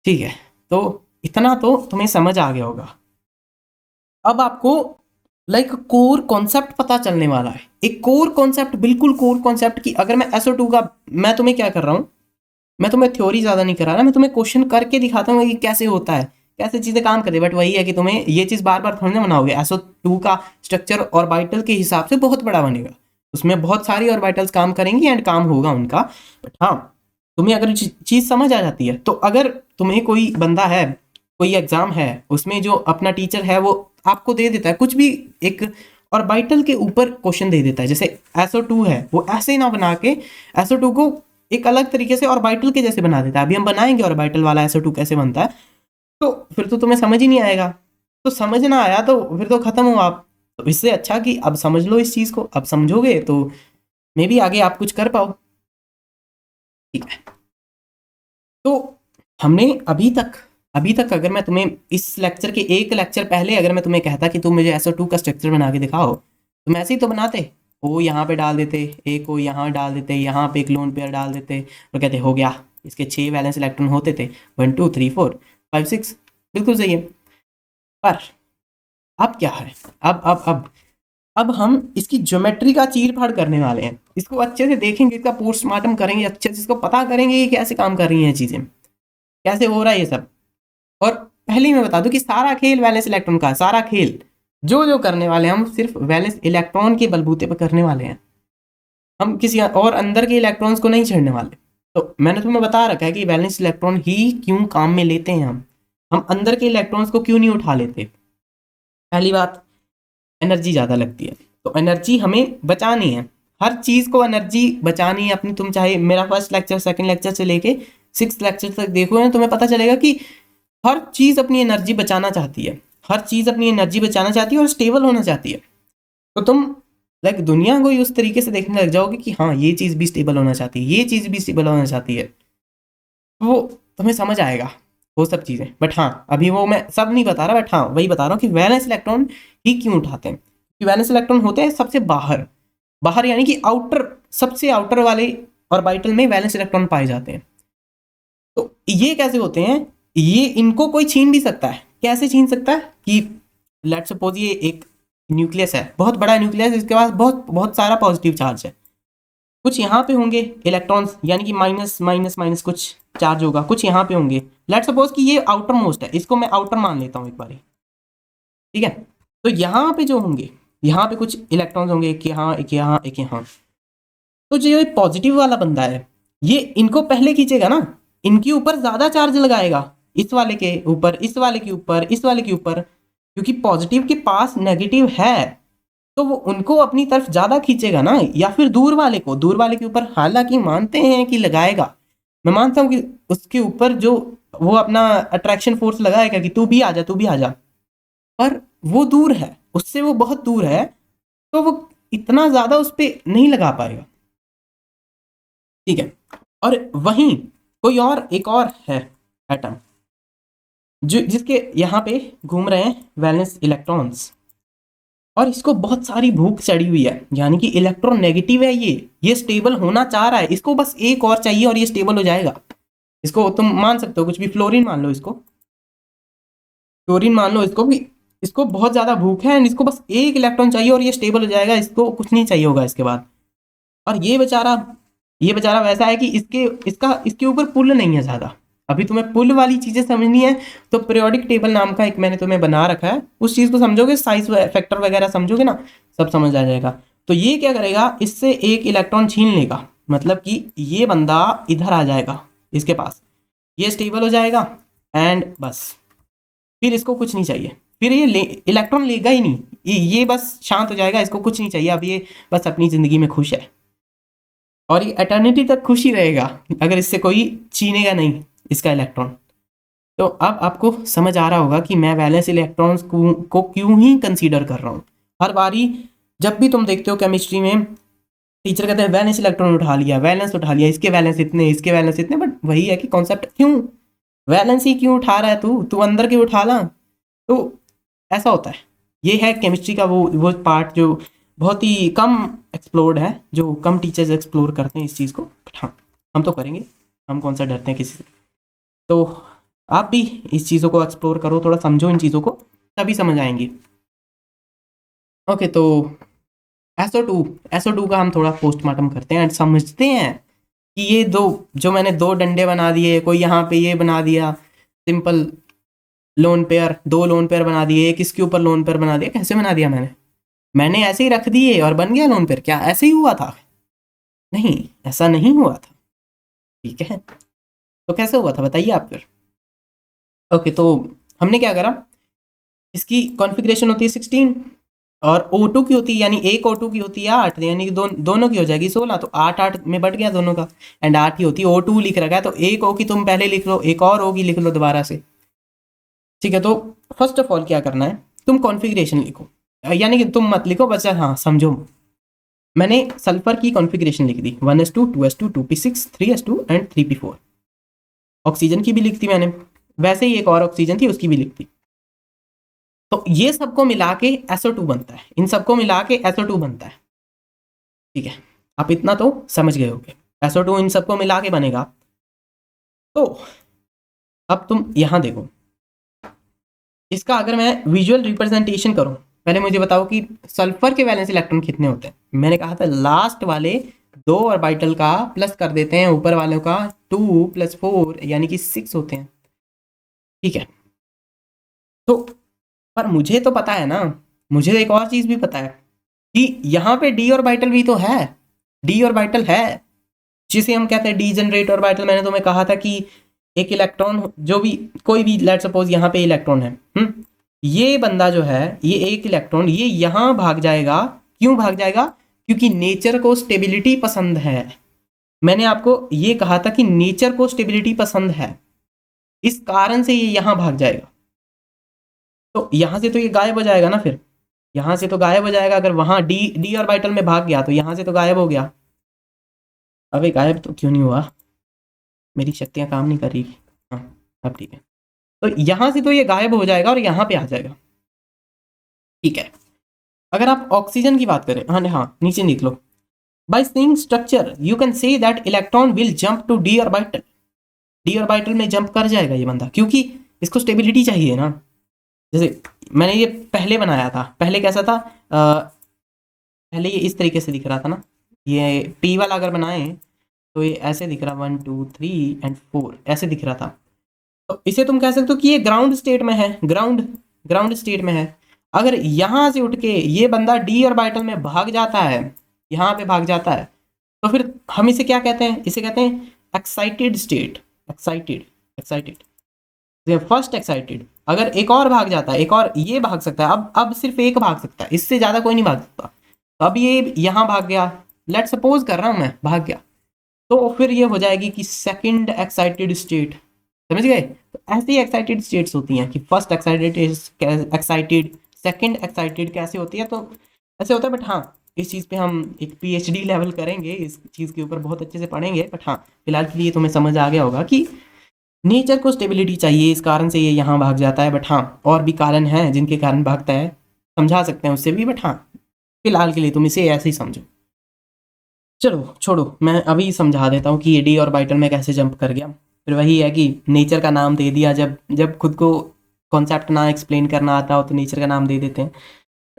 ठीक है, तो इतना तो तुम्हें समझ आ गया होगा। अब आपको लाइक कोर कॉन्सेप्ट पता चलने वाला है, एक कोर कॉन्सेप्ट, बिल्कुल कोर कॉन्सेप्ट की। अगर मैं SO2 का, मैं तुम्हें क्या कर रहा हूँ, मैं तुम्हें थ्योरी ज़्यादा नहीं करा रहा, मैं तुम्हें क्वेश्चन करके दिखाता हूँ कि कैसे होता है, कैसे चीज़ें काम करती है। बट वही है कि तुम्हें ये चीज़ बार बार थोड़ी ना बनाओगे। SO2 का स्ट्रक्चर ऑर्बिटल के हिसाब से बहुत बड़ा बनेगा, उसमें बहुत सारी ऑर्बिटल्स काम करेंगी एंड काम होगा उनका। बट हाँ, तुम्हें अगर चीज़ समझ आ जाती है, तो अगर तुम्हें कोई बंदा है, कोई एग्जाम है, उसमें जो अपना टीचर है वो आपको दे देता है कुछ भी, एक ऑर्बिटल के ऊपर क्वेश्चन दे देता है, जैसे SO2 है, वो ऐसे ना बना के SO2 को एक अलग तरीके से ऑर्बिटल के जैसे बना देता है। अभी हम बनाएंगे ऑर्बिटल वाला SO2 कैसे बनता है, तो फिर तो तुम्हें समझ ही नहीं आएगा। तो समझ ना आया तो फिर तो खत्म हो आप। तो इससे अच्छा कि अब समझ लो इस चीज़ को, अब समझोगे तो मे बी आगे आप कुछ कर पाओ। ठीक है, तो हमने अभी तक अगर मैं तुम्हें इस लेक्चर के एक लेक्चर पहले अगर मैं तुम्हें कहता कि तुम मुझे SO2 का स्ट्रक्चर बना के दिखाओ, तुम ऐसे ही तो बनाते। ओ यहाँ पे डाल देते, ए को यहाँ डाल देते, यहाँ पे एक लोन पेयर डाल देते, और कहते हो गया। इसके 6 वैलेंस इलेक्ट्रॉन होते थे, 1 2 3 4 5 6, बिल्कुल सही है। पर अब क्या है, अब हम इसकी ज्योमेट्री का चीर फाड़ करने वाले हैं। इसको अच्छे से देखेंगे, इसका पोस्टमार्टम करेंगे, अच्छे से इसको पता करेंगे कि कैसे काम कर रही हैं चीज़ें, कैसे हो रहा है ये सब। और पहले ही मैं बता दूं कि सारा खेल वैलेंस इलेक्ट्रॉन का, सारा खेल जो जो करने वाले हैं, हम सिर्फ वैलेंस इलेक्ट्रॉन के बलबूते पर करने वाले हैं। हम किसी और अंदर के इलेक्ट्रॉन्स को नहीं छेड़ने वाले। तो मैंने तुम्हें बता रखा है कि वैलेंस इलेक्ट्रॉन ही क्यों काम में लेते हैं हम। हम अंदर के इलेक्ट्रॉन्स को क्यों नहीं उठा लेते? पहली बात, एनर्जी ज़्यादा लगती है, तो एनर्जी हमें बचानी है, हर चीज़ को एनर्जी बचानी है अपनी। तुम चाहे मेरा फर्स्ट लेक्चर, सेकंड लेक्चर से लेके 6th लेक्चर तक देखो ना, तुम्हें पता चलेगा कि हर चीज़ अपनी एनर्जी बचाना चाहती है, हर चीज़ अपनी एनर्जी बचाना चाहती है और स्टेबल होना चाहती है। तो तुम लाइक दुनिया को ही उस तरीके से देखने लग जाओगे कि हाँ ये चीज़ भी स्टेबल होना चाहती है, ये चीज़ भी स्टेबल होना चाहती है, वो तुम्हें समझ आएगा वो सब चीज़ें। बट हाँ, अभी वो मैं सब नहीं बता रहा, बट हाँ वही बता रहा हूँ कि वैलेंस इलेक्ट्रॉन ही क्यों उठाते हैं। कि वैलेंस इलेक्ट्रॉन होते हैं सबसे बाहर, बाहर यानी कि आउटर, सबसे आउटर वाले ऑर्बिटल में वैलेंस इलेक्ट्रॉन पाए जाते हैं। तो ये कैसे होते हैं? ये इनको कोई छीन भी सकता है। कैसे छीन सकता है? कि लेट्स सपोज ये एक न्यूक्लियस है, बहुत बड़ा न्यूक्लियस, इसके पास बहुत बहुत सारा पॉजिटिव चार्ज है। कुछ यहाँ पे होंगे इलेक्ट्रॉन्स, यानी कि माइनस माइनस माइनस कुछ चार्ज होगा, कुछ यहाँ पे होंगे। लेट्स सपोज कि ये आउटर मोस्ट है, इसको मैं आउटर मान लेता हूँ एक बार, ठीक है। तो यहाँ पे जो होंगे, यहाँ पे कुछ इलेक्ट्रॉन्स होंगे, एक यहाँ एक यहाँ एक यहाँ। तो जो ये पॉजिटिव वाला बंदा है, ये इनको पहले खींचेगा ना, इनके ऊपर ज्यादा चार्ज लगाएगा, इस वाले के ऊपर, इस वाले के ऊपर, इस वाले के ऊपर, क्योंकि पॉजिटिव के पास नेगेटिव है तो वो उनको अपनी तरफ ज्यादा खींचेगा ना। या फिर दूर वाले को, दूर वाले के ऊपर हालांकि मानते हैं कि लगाएगा, मैं मानता हूं कि उसके ऊपर जो वो अपना अट्रैक्शन फोर्स लगाएगा कि तू भी आ जा, तू भी आ जा, पर वो दूर है, उससे वो बहुत दूर है, तो वो इतना ज्यादा उस पर नहीं लगा पाएगा, ठीक है। और वहीं कोई और, एक और है एटम जो जिसके यहाँ पे घूम रहे हैं वैलेंस इलेक्ट्रॉन्स, और इसको बहुत सारी भूख चढ़ी हुई है, यानी कि इलेक्ट्रॉन नेगेटिव है, ये स्टेबल होना चाह रहा है, इसको बस एक और चाहिए और ये स्टेबल हो जाएगा। इसको तुम मान सकते हो कुछ भी, फ्लोरीन मान लो इसको, फ्लोरीन मान लो इसको भी, इसको बहुत ज्यादा भूख है एंड इसको बस एक इलेक्ट्रॉन चाहिए और ये स्टेबल हो जाएगा, इसको कुछ नहीं चाहिए होगा इसके बाद। और ये बेचारा वैसा है कि इसके ऊपर पुल नहीं है ज्यादा। अभी तुम्हें पुल वाली चीजें समझनी है तो पीरियोडिक टेबल नाम का एक मैंने तुम्हें बना रखा है, उस चीज को समझोगे, साइज फैक्टर वगैरह समझोगे ना, सब समझ आ जाएगा। तो ये क्या करेगा, इससे एक इलेक्ट्रॉन छीन लेगा, मतलब कि ये बंदा इधर आ जाएगा इसके पास, ये स्टेबल हो जाएगा एंड बस, फिर इसको कुछ नहीं चाहिए, फिर ये इलेक्ट्रॉन लेगा ही नहीं, ये बस शांत हो जाएगा, इसको कुछ नहीं चाहिए, अब ये बस अपनी जिंदगी में खुश है और ये एटर्निटी तक खुश ही रहेगा अगर इससे कोई छीनेगा नहीं इसका इलेक्ट्रॉन। तो अब आपको समझ आ रहा होगा कि मैं वैलेंस इलेक्ट्रॉन्स को क्यों ही कंसीडर कर रहा हूँ। हर बारी जब भी तुम देखते हो केमिस्ट्री में, टीचर कहते हैं वैलेंस इलेक्ट्रॉन उठा लिया, वैलेंस उठा लिया, इसके वैलेंस इतने, इसके वैलेंस इतने, बट वही है कि कॉन्सेप्ट, क्यों वैलेंस ही क्यों उठा रहा है तू अंदर के उठा ला। तो ऐसा होता है, ये है केमिस्ट्री का वो पार्ट जो बहुत ही कम एक्सप्लोर्ड है, जो कम टीचर्स एक्सप्लोर करते हैं इस चीज़ को। हाँ, हम तो करेंगे, हम कौन सा डरते हैं किसी से। तो आप भी इस चीज़ों को एक्सप्लोर करो, थोड़ा समझो इन चीज़ों को, तभी समझ आएंगी। ओके, तो SO2 का हम थोड़ा पोस्टमार्टम करते हैं, समझते हैं कि ये दो, जो मैंने दो डंडे बना दिए, कोई यहाँ पे ये बना दिया सिंपल लोन पेयर, दो लोन पेयर बना दिए, एक इसके ऊपर लोन पेयर बना दिया, कैसे बना दिया मैंने ऐसे ही रख दिए और बन गया लोन पेयर? क्या ऐसे ही हुआ था? नहीं, ऐसा नहीं हुआ था, ठीक है। तो कैसे हुआ था बताइए आप फिर। ओके, तो हमने क्या करा, इसकी कॉन्फ़िगरेशन होती है 16 और O2 की होती है, यानी एक O2 की होती है 8, यानी कि दोनों की हो जाएगी 16, तो 8 में बढ़ गया दोनों का, एंड 8 ही होती है। O2 लिख रखा है तो एक O की तुम पहले लिख लो, एक और O की लिख लो दोबारा से, ठीक है। तो फर्स्ट ऑफ ऑल क्या करना है, तुम कॉन्फ़िगरेशन लिखो, यानी कि तुम मत लिखो बस, हाँ समझो। मैंने सल्फर की कॉन्फ़िगरेशन लिख दी, 1s2 2s2 2p6 3s2 and 3p4। Oxygen की भी लिख दी मैंने, वैसे ही एक और ऑक्सीजन थी उसकी भी लिख दी। तो ये सबको मिला के SO2 बनता है, इन सबको मिला के SO2 बनता है, ठीक है। आप इतना तो समझ गए होगे, SO2 इन सबको मिला के बनेगा। तो अब तुम यहां देखो, इसका अगर मैं विजुअल रिप्रेजेंटेशन करूं, पहले मुझे बताओ कि सल्फर के वैलेंस इलेक्ट्रॉन कितने होते हैं। मैंने कहा था लास्ट वाले दो ऑर्बिटल का प्लस कर देते हैं, ऊपर वालों का 2 + 4 यानी कि 6 होते हैं, ठीक है। तो पर मुझे तो पता है ना, मुझे एक और चीज भी पता है कि यहाँ पे डी ऑर्बिटल भी तो है, डी ऑर्बिटल है जिसे हम कहते हैं डी जनरेट ऑर्बिटल। मैंने तुम्हें कहा था कि एक इलेक्ट्रॉन जो भी कोई भी लेट्स सपोज यहाँ पे इलेक्ट्रॉन है, ये बंदा जो है, ये एक इलेक्ट्रॉन ये यहाँ भाग जाएगा। क्यों भाग जाएगा? क्योंकि नेचर को स्टेबिलिटी पसंद है। मैंने आपको ये कहा था कि नेचर को स्टेबिलिटी पसंद है, इस कारण से ये यहाँ भाग जाएगा। तो यहाँ से तो ये गायब हो जाएगा ना, फिर यहाँ से तो गायब हो जाएगा। अगर वहाँ डी ऑर्बिटल में भाग गया तो यहाँ से तो गायब हो गया। अबे गायब तो क्यों नहीं हुआ? मेरी शक्तियाँ काम नहीं कर रही। हाँ अब ठीक है। तो यहाँ से तो ये गायब हो जाएगा और यहाँ पे आ जाएगा। ठीक है, अगर आप ऑक्सीजन की बात करें, हाँ नीचे लिख लो। By seeing structure you can say that electron will jump to D orbital. D orbital में जंप कर जाएगा ये बंदा, क्योंकि इसको स्टेबिलिटी चाहिए ना। जैसे मैंने ये पहले बनाया था, पहले कैसा था, पहले ये इस तरीके से दिख रहा था ना, ये पी वाला अगर बनाए तो ये ऐसे दिख रहा, 1 2 3 एंड 4 ऐसे दिख रहा था। तो इसे तुम कह सकते हो कि ये ग्राउंड स्टेट में है, ग्राउंड स्टेट में है। अगर यहाँ से उठ के ये बंदा डी ऑर्बिटल में भाग जाता है, यहाँ पे भाग जाता है, तो फिर हम इसे क्या कहते हैं? इसे कहते हैं excited state. Excited first excited. अगर एक और भाग जाता है, एक और ये भाग सकता है, अब सिर्फ एक भाग सकता है, इससे ज़्यादा कोई नहीं भाग सकता। तो अब ये यहाँ भाग गया, लेट सपोज कर रहा हूँ मैं, भाग गया, तो फिर ये हो जाएगी कि सेकंड एक्साइटेड स्टेट। समझ गए? तो ऐसी एक्साइटेड स्टेट्स होती हैं कि फर्स्ट एक्साइटेड, सेकंड एक्साइटेड कैसे होती है, तो ऐसे होता है। बट हाँ, इस चीज़ पे हम एक पीएचडी लेवल करेंगे, इस चीज़ के ऊपर बहुत अच्छे से पढ़ेंगे। बट हाँ, फिलहाल के लिए तुम्हें समझ आ गया होगा कि नेचर को स्टेबिलिटी चाहिए, इस कारण से ये यहाँ भाग जाता है। बट हाँ, और भी कारण हैं जिनके कारण भागता है, समझा सकते हैं उससे भी। बट हाँ, फिलहाल के लिए तुम इसे ऐसे ही समझो। चलो छोड़ो, मैं अभी समझा देता हूँ कि ये डी ऑर्बिटल में कैसे जंप कर गया। फिर वही है कि नेचर का नाम दे दिया, जब खुद को कॉन्सेप्ट ना एक्सप्लेन करना आता हो तो नेचर का नाम दे देते हैं।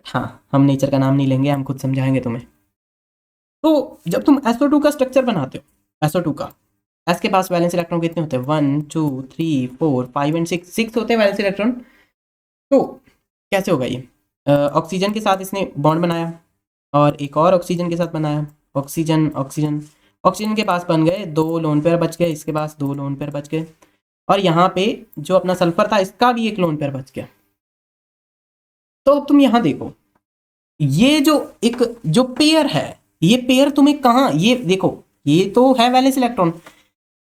हाँ, हम नेचर का नाम नहीं लेंगे, हम खुद समझाएंगे तुम्हें। तो जब तुम SO2 का स्ट्रक्चर बनाते हो, SO2 का, एस के पास वैलेंस इलेक्ट्रॉन कितने होते हैं? 1 2 3 4 5 एंड 6 होते हैं वैलेंस इलेक्ट्रॉन। तो कैसे होगा ये? ऑक्सीजन के साथ इसने बॉन्ड बनाया और एक और ऑक्सीजन के साथ बनाया, ऑक्सीजन ऑक्सीजन ऑक्सीजन के पास बन गए 2 लोन पेयर बच गए, इसके पास 2 लोन पेयर बच गए, और यहाँ पे जो अपना सल्फर था इसका भी 1 लोन पेयर बच गया। तो तुम यहाँ देखो, ये जो पेयर है, ये पेयर तुम्हें कहाँ, ये देखो, ये तो है वैलेंस इलेक्ट्रॉन।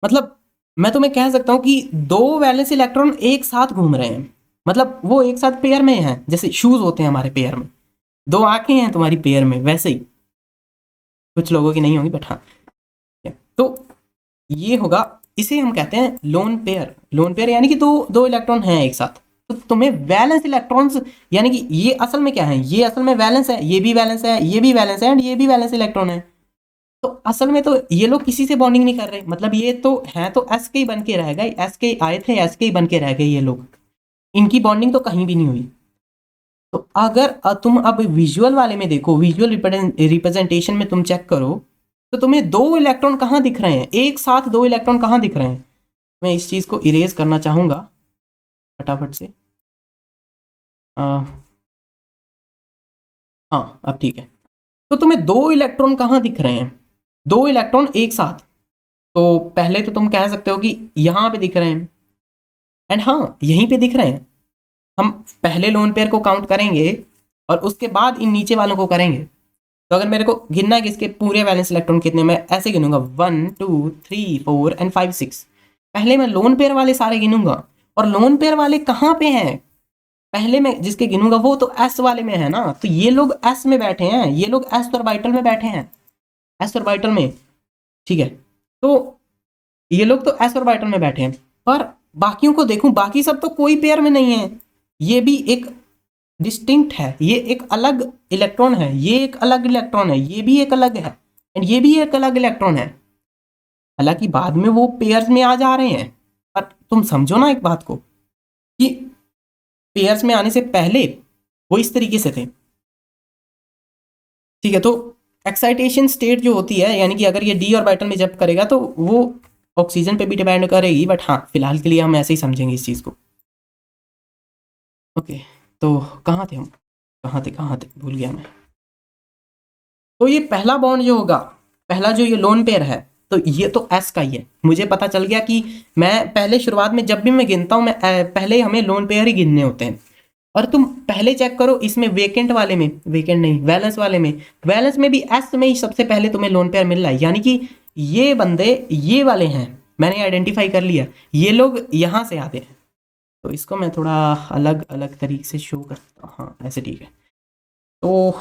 मतलब मैं तुम्हें कह सकता हूँ कि 2 वैलेंस इलेक्ट्रॉन एक साथ घूम रहे हैं, मतलब वो एक साथ पेयर में हैं। जैसे शूज होते हैं हमारे पेयर में, 2 आंखें हैं तुम्हारी पेयर में, वैसे ही कुछ लोगों की नहीं होंगी, बट हाँ। तो ये होगा, इसे हम कहते हैं लोन पेयर। लोन पेयर यानी कि दो इलेक्ट्रॉन हैं एक साथ। तो तुम्हें वैलेंस इलेक्ट्रॉन्स, यानी कि ये असल में क्या है? ये असल में वैलेंस है, ये भी वैलेंस है, ये भी वैलेंस है, एंड ये भी वैलेंस इलेक्ट्रॉन है। तो असल में तो ये लोग किसी से बॉन्डिंग नहीं कर रहे, मतलब ये तो है तो एस के ही बन के रह गए, एस के आए थे, एस के ही बन के रह गए ये लोग, इनकी बॉन्डिंग तो कहीं भी नहीं हुई। तो अगर तुम अब विजुअल वाले में देखो, विजुअल रिप्रेजेंटेशन में तुम चेक करो, तो तुम्हें 2 इलेक्ट्रॉन कहाँ दिख रहे हैं? एक साथ 2 इलेक्ट्रॉन कहाँ दिख रहे हैं? मैं इस चीज़ को इरेज करना चाहूँगा फटाफट से। हाँ अब ठीक है। तो तुम्हें 2 इलेक्ट्रॉन कहाँ दिख रहे हैं? 2 इलेक्ट्रॉन एक साथ। तो पहले तो तुम कह सकते हो कि यहाँ पे दिख रहे हैं, एंड हाँ यहीं पे दिख रहे हैं। हम पहले लोन पेयर को काउंट करेंगे और उसके बाद इन नीचे वालों को करेंगे। तो अगर मेरे को गिनना है कि इसके पूरे वैलेंस इलेक्ट्रॉन कितने, मैं ऐसे गिनूंगा 1 2 3 4 एंड 5 6। पहले मैं लोन पेयर वाले सारे गिनूंगा, और लोन पेयर वाले कहाँ पे हैं? पहले मैं जिसके गिनूंगा वो तो एस वाले में है ना, तो ये लोग एस में बैठे हैं, ये लोग एस ऑर्बिटल में बैठे हैं, एस ऑर्बिटल में। ठीक है, तो ये लोग तो एस ऑर्बिटल में बैठे हैं, पर बाकियों को देखूं, बाकी सब तो कोई पेयर में नहीं है। ये भी एक डिस्टिंक्ट है, ये एक अलग इलेक्ट्रॉन है, ये एक अलग इलेक्ट्रॉन है, ये भी एक अलग है, एंड ये भी एक अलग इलेक्ट्रॉन है। हालांकि बाद में वो पेयर्स में आ जा रहे हैं, पर तुम समझो ना एक बात को कि पेयर्स में आने से पहले वो इस तरीके से थे। ठीक है, तो एक्साइटेशन स्टेट जो होती है, यानी कि अगर ये डी ऑर्बिटल में जंप करेगा तो वो ऑक्सीजन पे भी डिपेंड करेगी। बट हाँ, फिलहाल के लिए हम ऐसे ही समझेंगे इस चीज़ को। ओके, तो कहाँ थे हम? कहाँ थे भूल गया मैं। तो ये पहला बॉन्ड जो होगा, पहला जो ये लोन पेयर है, तो ये तो एस का ही है। मुझे पता चल गया कि मैं पहले शुरुआत में जब भी मैं गिनता हूँ, मैं पहले हमें लोन पेयर ही गिनने होते हैं। और तुम पहले चेक करो इसमें वेकेंट वाले में, वेकेंट नहीं बैलेंस वाले में, बैलेंस में भी एस में ही सबसे पहले तुम्हें लोन पेयर मिल रहा है। यानी कि ये बंदे ये वाले हैं, मैंने आइडेंटिफाई कर लिया, ये लोग यहाँ से आते हैं। तो इसको मैं थोड़ा अलग अलग तरीके से शो करता हूँ। हाँ ऐसे ठीक है। तो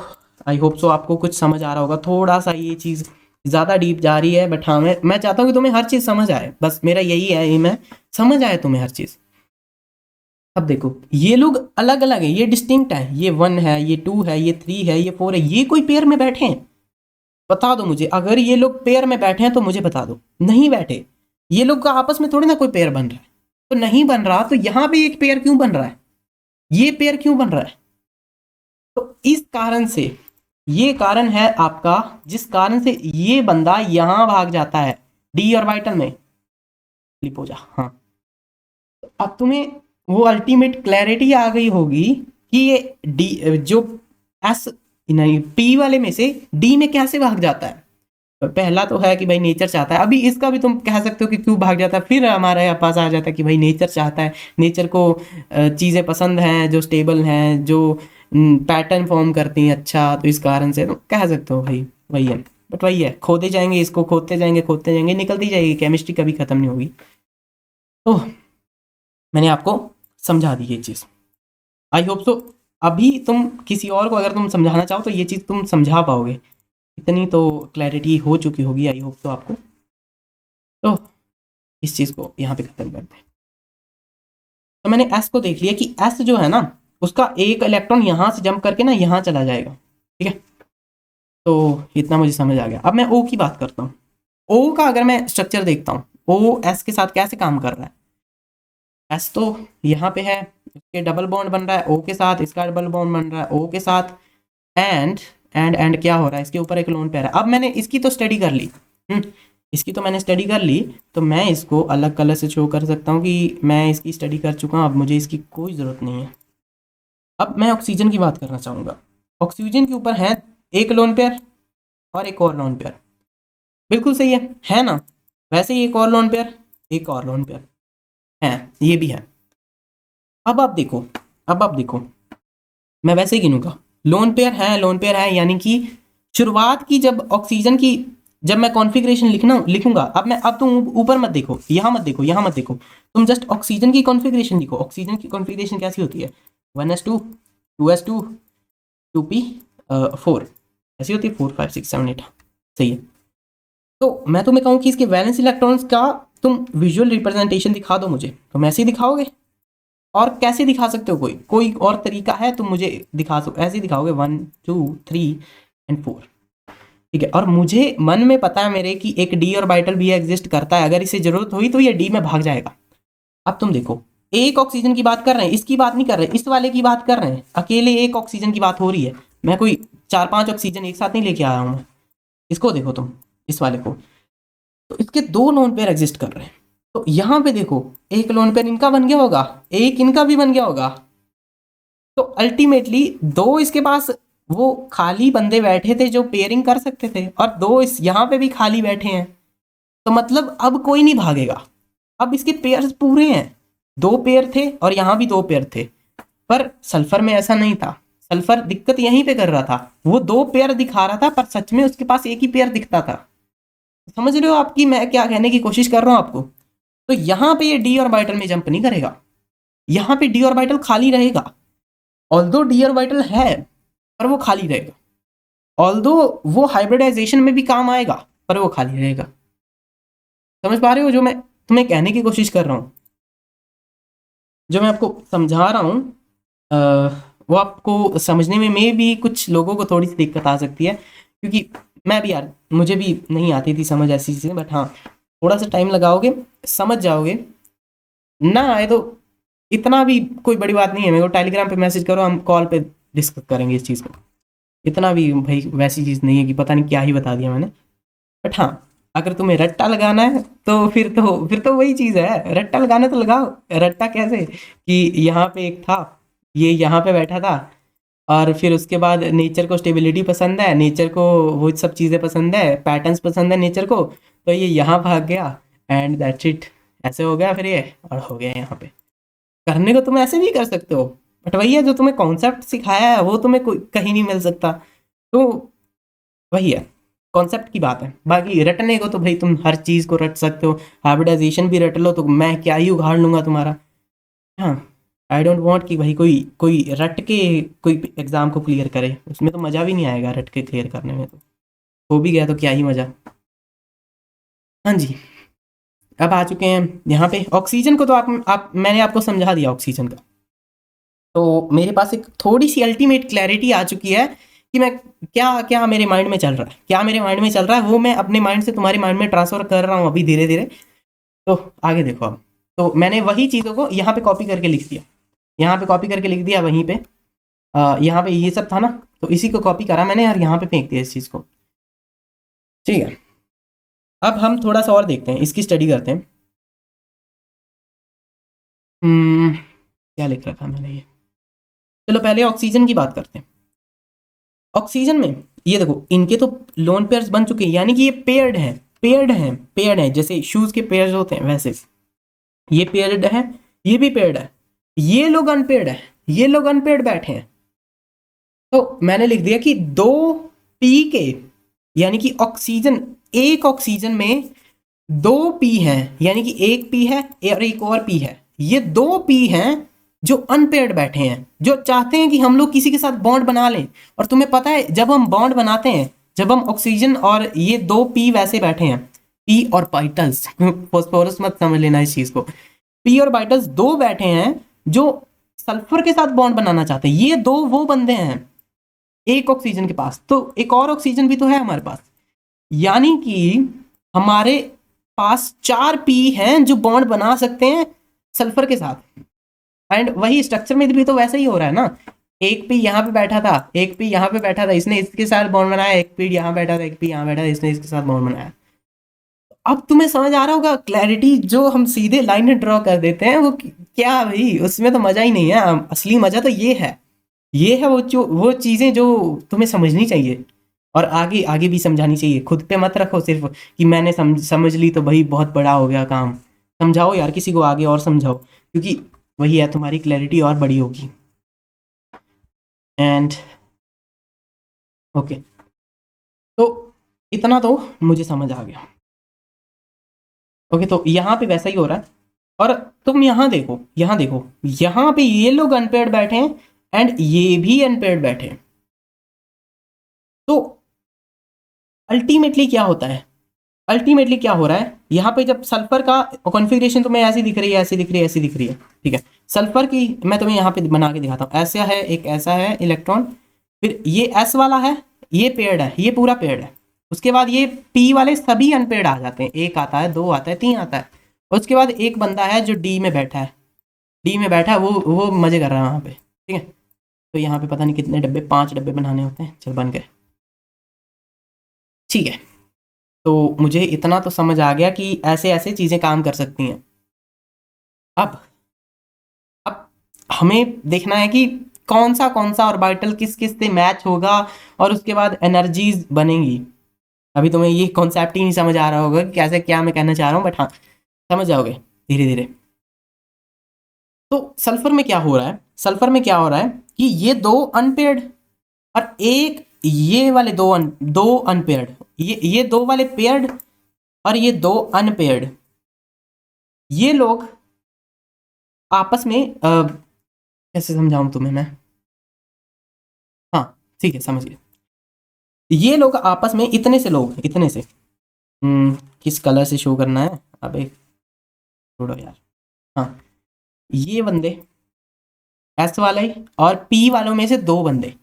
आई होप सो आपको कुछ समझ आ रहा होगा। थोड़ा सा ये चीज़ ज़्यादा डीप जा रही है, बट हाँ मैं चाहता हूँ कि तुम्हें हर चीज़ समझ आए, बस मेरा यही है, एम है समझ आए तुम्हें हर चीज़। अब देखो ये लोग अलग अलग है, ये डिस्टिंक्ट है, ये 1 है, ये 2 है, ये 3 है, ये 4 है, ये कोई पेयर में बैठे हैं? बता दो मुझे, अगर ये लोग पेयर में बैठे हैं तो मुझे बता दो। नहीं बैठे, ये लोग का आपस में थोड़ी ना कोई पेयर बन रहा है। तो नहीं बन रहा, तो यहाँ पे एक पेयर क्यों बन रहा है, ये पेयर क्यों बन रहा है? तो इस कारण से, ये कारण है आपका जिस कारण से ये बंदा यहां भाग जाता है डी ऑर्बिटल में, फ्लिप हो जा। हाँ तो अब तुम्हें वो अल्टीमेट क्लैरिटी आ गई होगी कि ये डी जो एस नहीं पी वाले में से डी में कैसे भाग जाता है। तो पहला तो है कि भाई नेचर चाहता है, अभी इसका भी तुम कह सकते हो कि क्यों भाग जाता है, फिर हमारे पास आ जाता है कि भाई नेचर चाहता है, नेचर को चीज़ें पसंद हैं जो स्टेबल हैं, जो पैटर्न फॉर्म करती हैं, अच्छा तो इस कारण से तो कह सकते हो भाई वही है। बट वही है, खोदे जाएंगे इसको, खोदते जाएंगे निकलती जाएगी, केमिस्ट्री कभी खत्म नहीं होगी। तो मैंने आपको समझा दी ये चीज़, आई होप सो अभी तुम किसी और को अगर तुम समझाना चाहो तो ये चीज़ तुम समझा पाओगे, इतनी तो क्लैरिटी हो चुकी होगी आई होप तो आपको। तो इस चीज़ को यहाँ पे खत्म करते हैं। तो मैंने एस को देख लिया कि एस जो है ना उसका एक इलेक्ट्रॉन यहाँ से जंप करके ना यहाँ चला जाएगा, ठीक है। तो इतना मुझे समझ आ गया। अब मैं ओ की बात करता हूँ। ओ का अगर मैं स्ट्रक्चर देखता हूँ, ओ एस के साथ कैसे काम कर रहा है। एस तो यहाँ पे है, इसके डबल बॉन्ड बन रहा है ओ के साथ, इसका डबल बॉन्ड बन रहा है ओ के साथ, एंड क्या हो रहा है, इसके ऊपर एक लोन पेयर है। अब मैंने इसकी तो स्टडी कर ली, इसकी तो मैंने स्टडी कर ली, तो मैं इसको अलग कलर से शो कर सकता हूँ कि मैं इसकी स्टडी कर चुका हूँ, अब मुझे इसकी कोई ज़रूरत नहीं है। अब मैं ऑक्सीजन की बात करना चाहूँगा। ऑक्सीजन के ऊपर है एक लोन पेयर और एक और लोन पेयर, बिल्कुल सही है ना। वैसे ही एक और लोन पेयर, एक और लोन पेयर है, ये भी है। अब आप देखो, मैं वैसे ही गिनूंगा, लोन पेयर है, लोन पेयर है, यानी कि शुरुआत की जब ऑक्सीजन की, जब मैं कॉन्फ़िगरेशन लिखूंगा, अब तुम ऊपर मत देखो, यहाँ मत देखो, तुम जस्ट ऑक्सीजन की कॉन्फ़िगरेशन लिखो। ऑक्सीजन की कॉन्फ़िगरेशन कैसी होती है, 1s2 2s2 2p4 ऐसी होती है, 4 5 6 7 8, सही है। तो मैं तुम्हें कहूँ कि इसके वैलेंस इलेक्ट्रॉन्स का तुम विजुअल रिप्रेजेंटेशन दिखा दो मुझे, तुम ऐसे ही दिखाओगे? और कैसे दिखा सकते हो, कोई और तरीका है तुम मुझे दिखा सकते, ऐसे ही दिखाओगे 1 2 3 एंड 4, ठीक है। और मुझे मन में पता है मेरे कि एक डी ऑर्बिटल भी एग्जिस्ट करता है, अगर इसे जरूरत हुई तो ये डी में भाग जाएगा। अब तुम देखो, एक ऑक्सीजन की बात कर रहे हैं, इसकी बात नहीं कर रहे, इस वाले की बात कर रहे हैं, अकेले एक ऑक्सीजन की बात हो रही है। मैं कोई 4 5 ऑक्सीजन एक साथ नहीं लेके आया हूँ मैं। इसको देखो तुम, इस वाले को, तो इसके 2 लोन पेयर एग्जिस्ट कर रहे हैं। तो यहाँ पे देखो, एक लोन पेयर इनका बन गया होगा, एक इनका भी बन गया होगा। तो अल्टीमेटली 2 इसके पास वो खाली बंदे बैठे थे जो पेयरिंग कर सकते थे, और 2 इस यहाँ पे भी खाली बैठे हैं। तो मतलब अब कोई नहीं भागेगा, अब इसके पेयर्स पूरे हैं। 2 पेयर थे और यहाँ भी 2 पेयर थे, पर सल्फर में ऐसा नहीं था। सल्फर दिक्कत यहीं पे कर रहा था, वो 2 पेयर दिखा रहा था पर सच में उसके पास एक ही पेयर दिखता था। समझ रहे हो आपकी मैं क्या कहने की कोशिश कर रहा हूँ आपको? तो यहाँ पे ये डी ऑर्बिटल में जंप नहीं करेगा, यहाँ पे डी ऑर्बिटल खाली रहेगा। ऑल्दो डी ऑर्बिटल है पर वो खाली रहेगा, ऑल्दो वो हाइब्रिडाइजेशन में भी काम आएगा पर वो खाली रहेगा। समझ पा रहे हो जो मैं तुम्हें कहने की कोशिश कर रहा हूँ? जो मैं आपको समझा रहा हूँ वो आपको समझने में भी कुछ लोगों को थोड़ी सी दिक्कत आ सकती है, क्योंकि मैं भी यार, मुझे भी नहीं आती थी समझ ऐसी चीज़ें, बट हाँ थोड़ा सा टाइम लगाओगे समझ जाओगे। ना आए तो इतना भी कोई बड़ी बात नहीं है, मेरे को टेलीग्राम पे मैसेज करो, हम कॉल पे डिस्कस करेंगे इस चीज़ को। इतना भी भाई वैसी चीज़ नहीं है कि पता नहीं क्या ही बता दिया मैंने। बट हाँ, अगर तुम्हें रट्टा लगाना है तो फिर तो वही चीज़ है, रट्टा लगाना तो लगाओ। रट्टा कैसे कि यहाँ पे एक था, ये यहाँ पे बैठा था और फिर उसके बाद नेचर को स्टेबिलिटी पसंद है, नेचर को वो सब चीज़ें पसंद है, पैटर्न्स पसंद है नेचर को, तो ये यहाँ भाग गया एंड दैट्स इट। ऐसे हो गया फिर ये, और हो गया यहाँ पे। करने को तुम ऐसे भी कर सकते हो, बट वही है, जो तुम्हें कॉन्सेप्ट सिखाया है वो तुम्हें कोई कहीं नहीं मिल सकता। तो वही है, कॉन्सेप्ट की बात है। बाकी रटने को तो भाई तुम हर चीज़ को रट सकते हो, हाइब्रिडाइजेशन भी रट लो तो मैं क्या ही उखाड़ लूँगा तुम्हारा। हाँ, आई डोंट वांट कि भाई कोई कोई रट के कोई एग्ज़ाम को क्लियर करे, उसमें तो मज़ा भी नहीं आएगा रट के क्लियर करने में। तो हो भी गया तो क्या ही मज़ा। हाँ जी, अब आ चुके हैं यहाँ पे ऑक्सीजन को। तो आप मैंने आपको समझा दिया ऑक्सीजन का। तो मेरे पास एक थोड़ी सी अल्टीमेट क्लैरिटी आ चुकी है कि मैं क्या क्या मेरे माइंड में चल रहा है, क्या मेरे माइंड में चल रहा है, वो मैं अपने माइंड से तुम्हारे माइंड में ट्रांसफर कर रहा हूँ अभी धीरे धीरे। तो आगे देखो अब। तो मैंने वही चीज़ों को यहाँ पे कॉपी करके लिख दिया, यहाँ पे कॉपी करके लिख दिया, वहीं पे यहाँ पे ये सब था ना, तो इसी को कॉपी करा मैंने और यहाँ पे फेंक दिया इस चीज़ को। ठीक है, अब हम थोड़ा सा और देखते हैं, इसकी स्टडी करते हैं। क्या लिख रखा मैंने ये, चलो पहले ऑक्सीजन की बात करते हैं। ऑक्सीजन में ये देखो, इनके तो लोन पेयर्स बन चुके हैं, यानी कि ये पेयर्ड हैं, पेयर्ड हैं, जैसे शूज के पेयर्स होते हैं वैसे ये पेयर्ड है, ये भी पेयर्ड है, ये लोग अनपेयर्ड है, ये लोग अनपेयर्ड बैठे हैं। तो मैंने लिख दिया कि 2p के, यानी कि ऑक्सीजन, एक ऑक्सीजन में 2p हैं, यानी कि एक p है और एक और p है, ये 2p हैं जो अनपेयर्ड बैठे हैं, जो चाहते हैं कि हम लोग किसी के साथ बॉन्ड बना लें। और तुम्हें पता है जब हम बॉन्ड बनाते हैं, जब हम ऑक्सीजन और ये 2p वैसे बैठे हैं, p और बाइटल्स, फॉस्फोरस मत समझ लेना इस चीज को, p और बाइटल्स दो बैठे हैं जो सल्फर के साथ बॉन्ड बनाना चाहते हैं। ये दो वो बंदे हैं एक ऑक्सीजन के पास, तो एक और ऑक्सीजन भी तो है हमारे पास, यानी कि हमारे पास 4p हैं जो बॉन्ड बना सकते हैं सल्फर के साथ। एंड वही स्ट्रक्चर में भी तो वैसा ही हो रहा है ना, एक p यहाँ पे बैठा था, एक p यहाँ पे बैठा था, इसने इसके साथ बॉन्ड बनाया, एक p यहाँ बैठा था, एक p यहाँ बैठा था, इसने इसके साथ बॉन्ड बनाया। अब तुम्हें समझ आ रहा होगा क्लैरिटी, जो हम सीधे लाइन ड्रॉ कर देते हैं वो क्या भाई, उसमें तो मजा ही नहीं है। असली मजा तो ये है वो चीजें जो तुम्हें समझनी चाहिए और आगे आगे भी समझानी चाहिए। खुद पे मत रखो सिर्फ कि मैंने समझ ली तो भाई बहुत बड़ा हो गया काम। समझाओ यार किसी को आगे और समझाओ, क्योंकि वही है, तुम्हारी क्लैरिटी और बड़ी होगी। एंड ओके, तो इतना तो मुझे समझ आ गया। ओके, तो यहाँ पे वैसा ही हो रहा है। और तुम यहाँ देखो, यहाँ पे ये लोग अनपेयर्ड बैठे हैं एंड ये भी अनपेयर्ड बैठे हैं। तो अल्टीमेटली क्या होता है, अल्टीमेटली क्या हो रहा है यहाँ पे, जब सल्फर का कॉन्फ़िगरेशन तुम्हें ऐसी दिख रही है, ऐसी दिख रही है, ऐसी दिख रही है, ठीक है। सल्फर की मैं तुम्हें यहाँ पे बना के दिखाता हूँ, ऐसा है, एक ऐसा है इलेक्ट्रॉन, फिर ये एस वाला है, ये पेयर्ड है, ये पूरा पेयर्ड है। उसके बाद ये पी वाले सभी अनपेयर्ड आ जाते हैं, एक आता है, दो आता है, तीन आता है। उसके बाद एक बंदा है जो डी में बैठा है, वो मजे कर रहा है वहाँ पे, ठीक है। तो यहाँ पे पता नहीं कितने डब्बे, 5 डब्बे बनाने होते हैं, चल बन गए, ठीक है। तो मुझे इतना तो समझ आ गया कि ऐसे ऐसे चीज़ें काम कर सकती हैं। अब अब हमें देखना है कि कौन सा ऑर्बिटल किस किस से मैच होगा और उसके बाद एनर्जीज बनेंगी। अभी तुम्हें ये कॉन्सेप्ट ही नहीं समझ आ रहा होगा कि कैसे क्या मैं कहना चाह रहा हूँ, बट हाँ समझ जाओगे धीरे धीरे। तो सल्फर में क्या हो रहा है, सल्फर में क्या हो रहा है कि ये दो अनपेयर्ड और एक ये वाले दो अनपेयर्ड, ये दो वाले पेयर्ड और ये दो अनपेयर्ड, ये लोग आपस में कैसे समझाऊं तुम्हें मैं, हाँ ठीक है समझ गए। ये लोग आपस में इतने से लोग, इतने से किस कलर से शो करना है, अबे छोड़ो यार, हाँ ये बंदे एस वाले और पी वालों में से दो बंदे,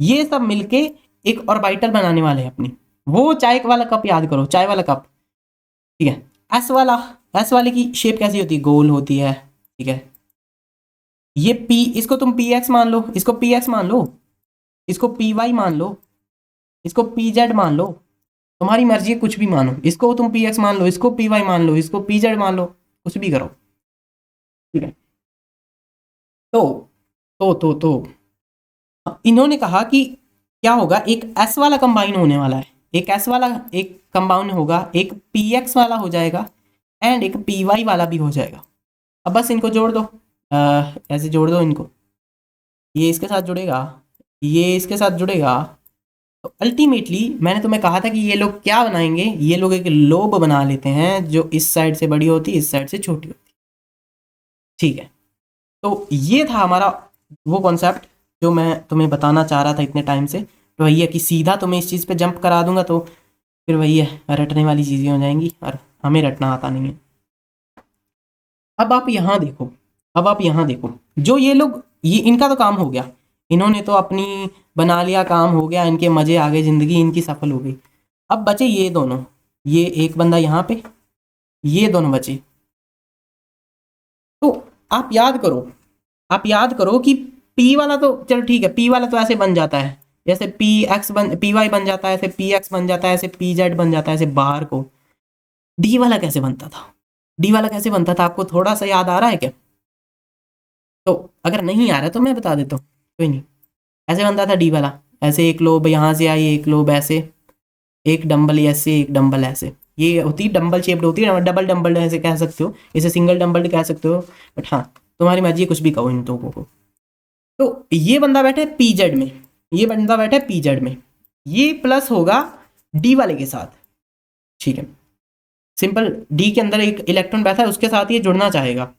ये सब मिलके एक ऑर्बिटल बनाने वाले हैं अपनी। वो चाय वाला कप याद करो, चाय वाला कप, ठीक है। एस वाले की शेप कैसी होती है, गोल होती है, ठीक है। ये पी, इसको तुम पी एक्स मान लो, इसको पी एक्स मान लो, इसको पी वाई मान लो, इसको पी जेड मान लो, तुम्हारी मर्जी है, कुछ भी मानो। इसको तुम पी एक्स मान लो, इसको पी वाई मान लो, इसको पी जेड मान लो, कुछ भी करो, ठीक है। तो इन्होंने कहा कि क्या होगा, एक एस वाला कंबाइन होने वाला है, एक एस वाला एक कंपाउंड होगा, एक पी एक्स वाला हो जाएगा एंड एक पी वाई वाला भी हो जाएगा। अब बस इनको जोड़ दो, ऐसे जोड़ दो इनको, ये इसके साथ जुड़ेगा, ये इसके साथ जुड़ेगा। तो अल्टीमेटली मैंने तुम्हें कहा था कि ये लोग क्या बनाएंगे, ये लोग एक लोब बना लेते हैं जो इस साइड से बड़ी होती, इस साइड से छोटी होती। ठीक है, तो ये था हमारा वो कॉन्सेप्ट जो मैं तुम्हें बताना चाह रहा था इतने टाइम से। तो वही है कि सीधा तुम्हें इस चीज़ पे जंप करा दूंगा तो फिर वही है, रटने वाली चीज़ें हो जाएंगी और हमें रटना आता नहीं है। अब आप यहाँ देखो, अब आप यहाँ देखो, जो ये लोग, ये इनका तो काम हो गया, इन्होंने तो अपनी बना लिया, काम हो गया, इनके मज़े आ गए, ज़िंदगी इनकी सफल हो गई। अब बचे ये दोनों, ये एक बंदा यहाँ पे, ये दोनों बचे। तो आप याद करो, आप याद करो कि P वाला तो चलो ठीक है, P वाला तो ऐसे बन जाता है जैसे पी एक्स बन पी वाई बन जाता है, ऐसे पी एक्स बन जाता है, ऐसे पी जेड बन जाता है, ऐसे बाहर को। डी वाला कैसे बनता था, डी वाला कैसे बनता था, आपको थोड़ा सा याद आ रहा है क्या? तो अगर नहीं आ रहा तो मैं बता देता हूँ, कोई नहीं। ऐसे बनता था डी वाला, ऐसे एक लोब यहाँ से आई, एक लोब ऐसे, एक डंबल ऐसे, एक डंबल ऐसे, ये होती डंबल शेप्ड होती है, डबल डंबल ऐसे कह सकते हो, इसे सिंगल डंबल कह सकते हो, बट हाँ तुम्हारी मर्जी, कुछ भी कहो इन दो को। तो ये बंदा बैठा है पी जेड में, ये बंदा बैठा है पी जेड में, ये प्लस होगा डी वाले के साथ। ठीक है, सिंपल, डी के अंदर एक इलेक्ट्रॉन बैठा है, उसके साथ ये जुड़ना चाहेगा।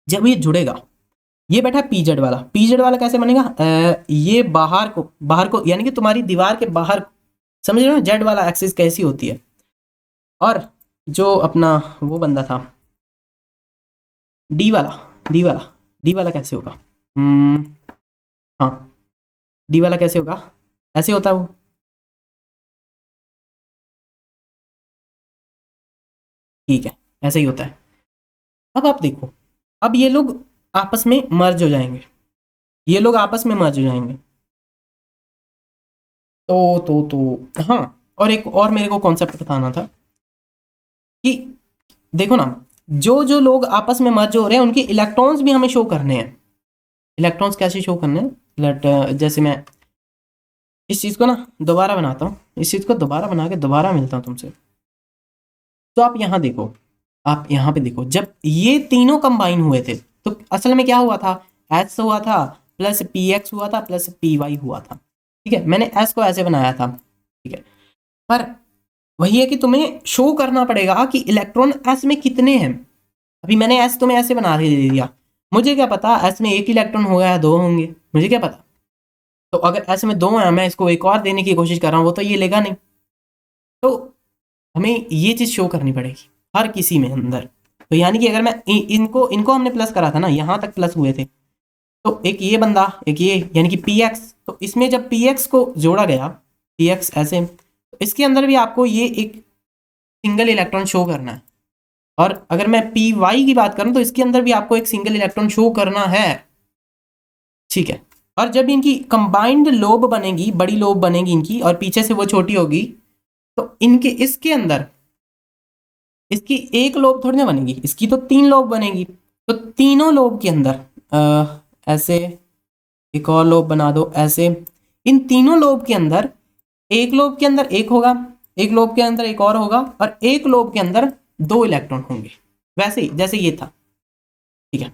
जब ये जुड़ेगा, ये बैठा है पीजेड वाला, पीजेड वाला कैसे बनेगा, ये बाहर को यानी कि तुम्हारी दीवार के बाहर, समझ रहे हो जेड वाला एक्सिस कैसी होती है। और जो अपना वो बंदा था डी वाला, डी वाला, डी वाला कैसे होगा, हाँ, डी वाला कैसे होगा, ऐसे होता है वो, ठीक है, ऐसे ही होता है। अब आप देखो, अब ये लोग आपस में मर्ज हो जाएंगे, ये लोग आपस में मर्ज हो जाएंगे। तो हाँ, और एक और मेरे को कॉन्सेप्ट बताना था कि देखो ना, जो जो लोग आपस में मर्ज हो रहे हैं उनके इलेक्ट्रॉन्स भी हमें शो करने हैं। इलेक्ट्रॉन्स कैसे शो करने हैं, जैसे मैं इस चीज़ को ना दोबारा बनाता हूँ, इस चीज़ को दोबारा बना के दोबारा मिलता हूँ तुमसे। तो आप यहाँ देखो, आप यहाँ पे देखो, जब ये तीनों कंबाइन हुए थे तो असल में क्या हुआ था, एच हुआ था प्लस पी एक्स हुआ था प्लस पी वाई हुआ था। ठीक है, मैंने एस को ऐसे बनाया था, ठीक है, पर वही है कि तुम्हें शो करना पड़ेगा कि इलेक्ट्रॉन एस में कितने हैं। अभी मैंने एस तुम्हें ऐसे बना के दे दिया, मुझे क्या पता एस में एक इलेक्ट्रॉन होगा या दो होंगे, मुझे क्या पता। तो अगर एस में दो है, मैं इसको एक और देने की कोशिश कर रहा हूँ, वो तो ये लेगा नहीं। तो हमें ये चीज़ शो करनी पड़ेगी हर किसी में अंदर। तो यानी कि अगर मैं इनको इनको हमने प्लस करा था ना, यहाँ तक प्लस हुए थे, तो एक ये बंदा, एक ये, यानी कि पी एक्स, तो इसमें जब पी एक्स को जोड़ा गया, पी एक्स ऐसे, तो इसके अंदर भी आपको ये एक सिंगल इलेक्ट्रॉन शो करना है। और अगर मैं पी वाई की बात करूं तो इसके अंदर भी आपको एक सिंगल इलेक्ट्रॉन शो करना है। ठीक है, और जब इनकी कंबाइंड लोब बनेगी, बड़ी लोब बनेगी इनकी, और पीछे से वो छोटी होगी, तो इनके इसके अंदर इसकी एक लोब थोड़ी ना बनेगी, इसकी तो तीन लोब बनेगी। तो तीनों लोब के अंदर ऐसे एक और लोब बना दो ऐसे, इन तीनों लोब के अंदर, एक लोब के अंदर एक होगा, एक लोब के अंदर एक और होगा, और एक लोब के अंदर दो इलेक्ट्रॉन होंगे, वैसे ही जैसे ये था। ठीक है,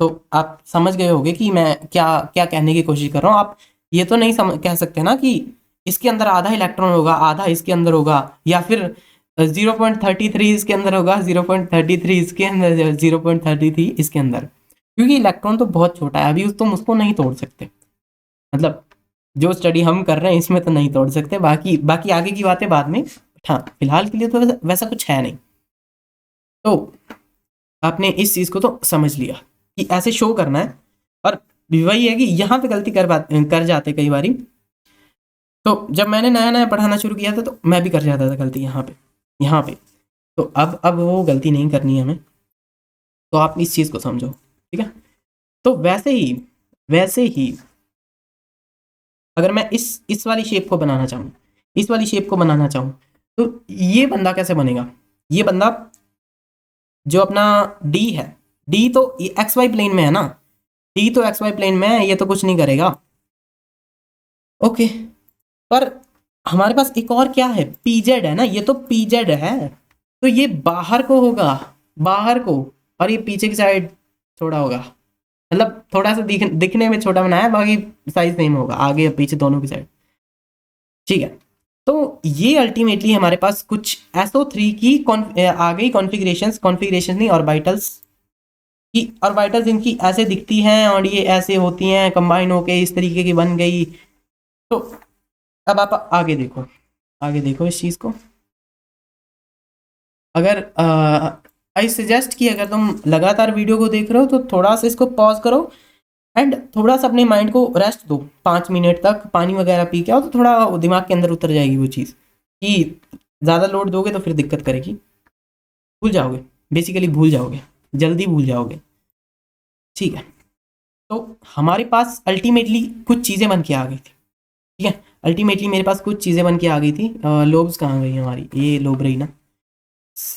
तो आप समझ गए होंगे कि मैं क्या क्या कहने की कोशिश कर रहा हूँ। आप ये तो नहीं कह सकते ना कि इसके अंदर आधा इलेक्ट्रॉन होगा, आधा इसके अंदर होगा, या फिर 0.33 इसके अंदर होगा, 0.33 इसके अंदर, 0.33 इसके अंदर, क्योंकि इलेक्ट्रॉन तो बहुत छोटा है, अभी तुम उसको नहीं तोड़ सकते। मतलब जो स्टडी हम कर रहे हैं इसमें तो नहीं तोड़ सकते, बाकी बाकी आगे की बातें बाद में। हाँ, फिलहाल के लिए तो वैसा कुछ है नहीं। तो आपने इस चीज़ को तो समझ लिया कि ऐसे शो करना है। और वही है कि यहाँ पे गलती कर जाते कई बारी। तो जब मैंने नया नया पढ़ाना शुरू किया था तो मैं भी कर जाता था गलती यहाँ पे। तो अब वो गलती नहीं करनी है हमें, तो आप इस चीज़ को समझो, ठीक है। तो वैसे ही अगर मैं इस वाली शेप को बनाना चाहूँ, इस वाली शेप को बनाना चाहूँ, तो ये बंदा कैसे बनेगा, ये बंदा जो अपना डी है, डी तो एक्स वाई प्लेन में है ना, डी तो एक्स वाई प्लेन में है, ये तो कुछ नहीं करेगा, ओके, पर हमारे पास एक और क्या है, पीजेड है ना, ये तो पीजेड है, तो ये बाहर को होगा, बाहर को, और ये पीछे की साइड छोटा होगा, मतलब थोड़ा सा दिखने में छोटा बनाया, बाकी साइज सेम होगा आगे और पीछे दोनों की साइड। ठीक है, तो ये अल्टीमेटली हमारे पास कुछ SO3 की आ गई कॉन्फ़िगरेशंस, कॉन्फ़िगरेशन नहीं, ऑर्बिटल्स की, ऑर्बिटल्स इनकी ऐसे दिखती हैं और ये ऐसे होती हैं, कंबाइन होके इस तरीके की बन गई। तो अब आप आगे देखो, आगे देखो इस चीज़ को। अगर आई सजेस्ट कि अगर तुम लगातार वीडियो को देख रहे हो तो थोड़ा सा इसको पॉज करो एंड थोड़ा सा अपने माइंड को रेस्ट दो, 5 मिनट तक पानी वगैरह पी के आओ, तो थोड़ा दिमाग के अंदर उतर जाएगी वो चीज़, कि ज़्यादा लोड दोगे तो फिर दिक्कत करेगी, भूल जाओगे, बेसिकली भूल जाओगे, जल्दी भूल जाओगे। ठीक है, तो हमारे पास अल्टीमेटली कुछ चीज़ें बन के आ गई थी। ठीक है, अल्टीमेटली मेरे पास कुछ चीज़ें बन के आ गई थी। लोब्स कहाँ गई हमारी, ये लोब रही ना,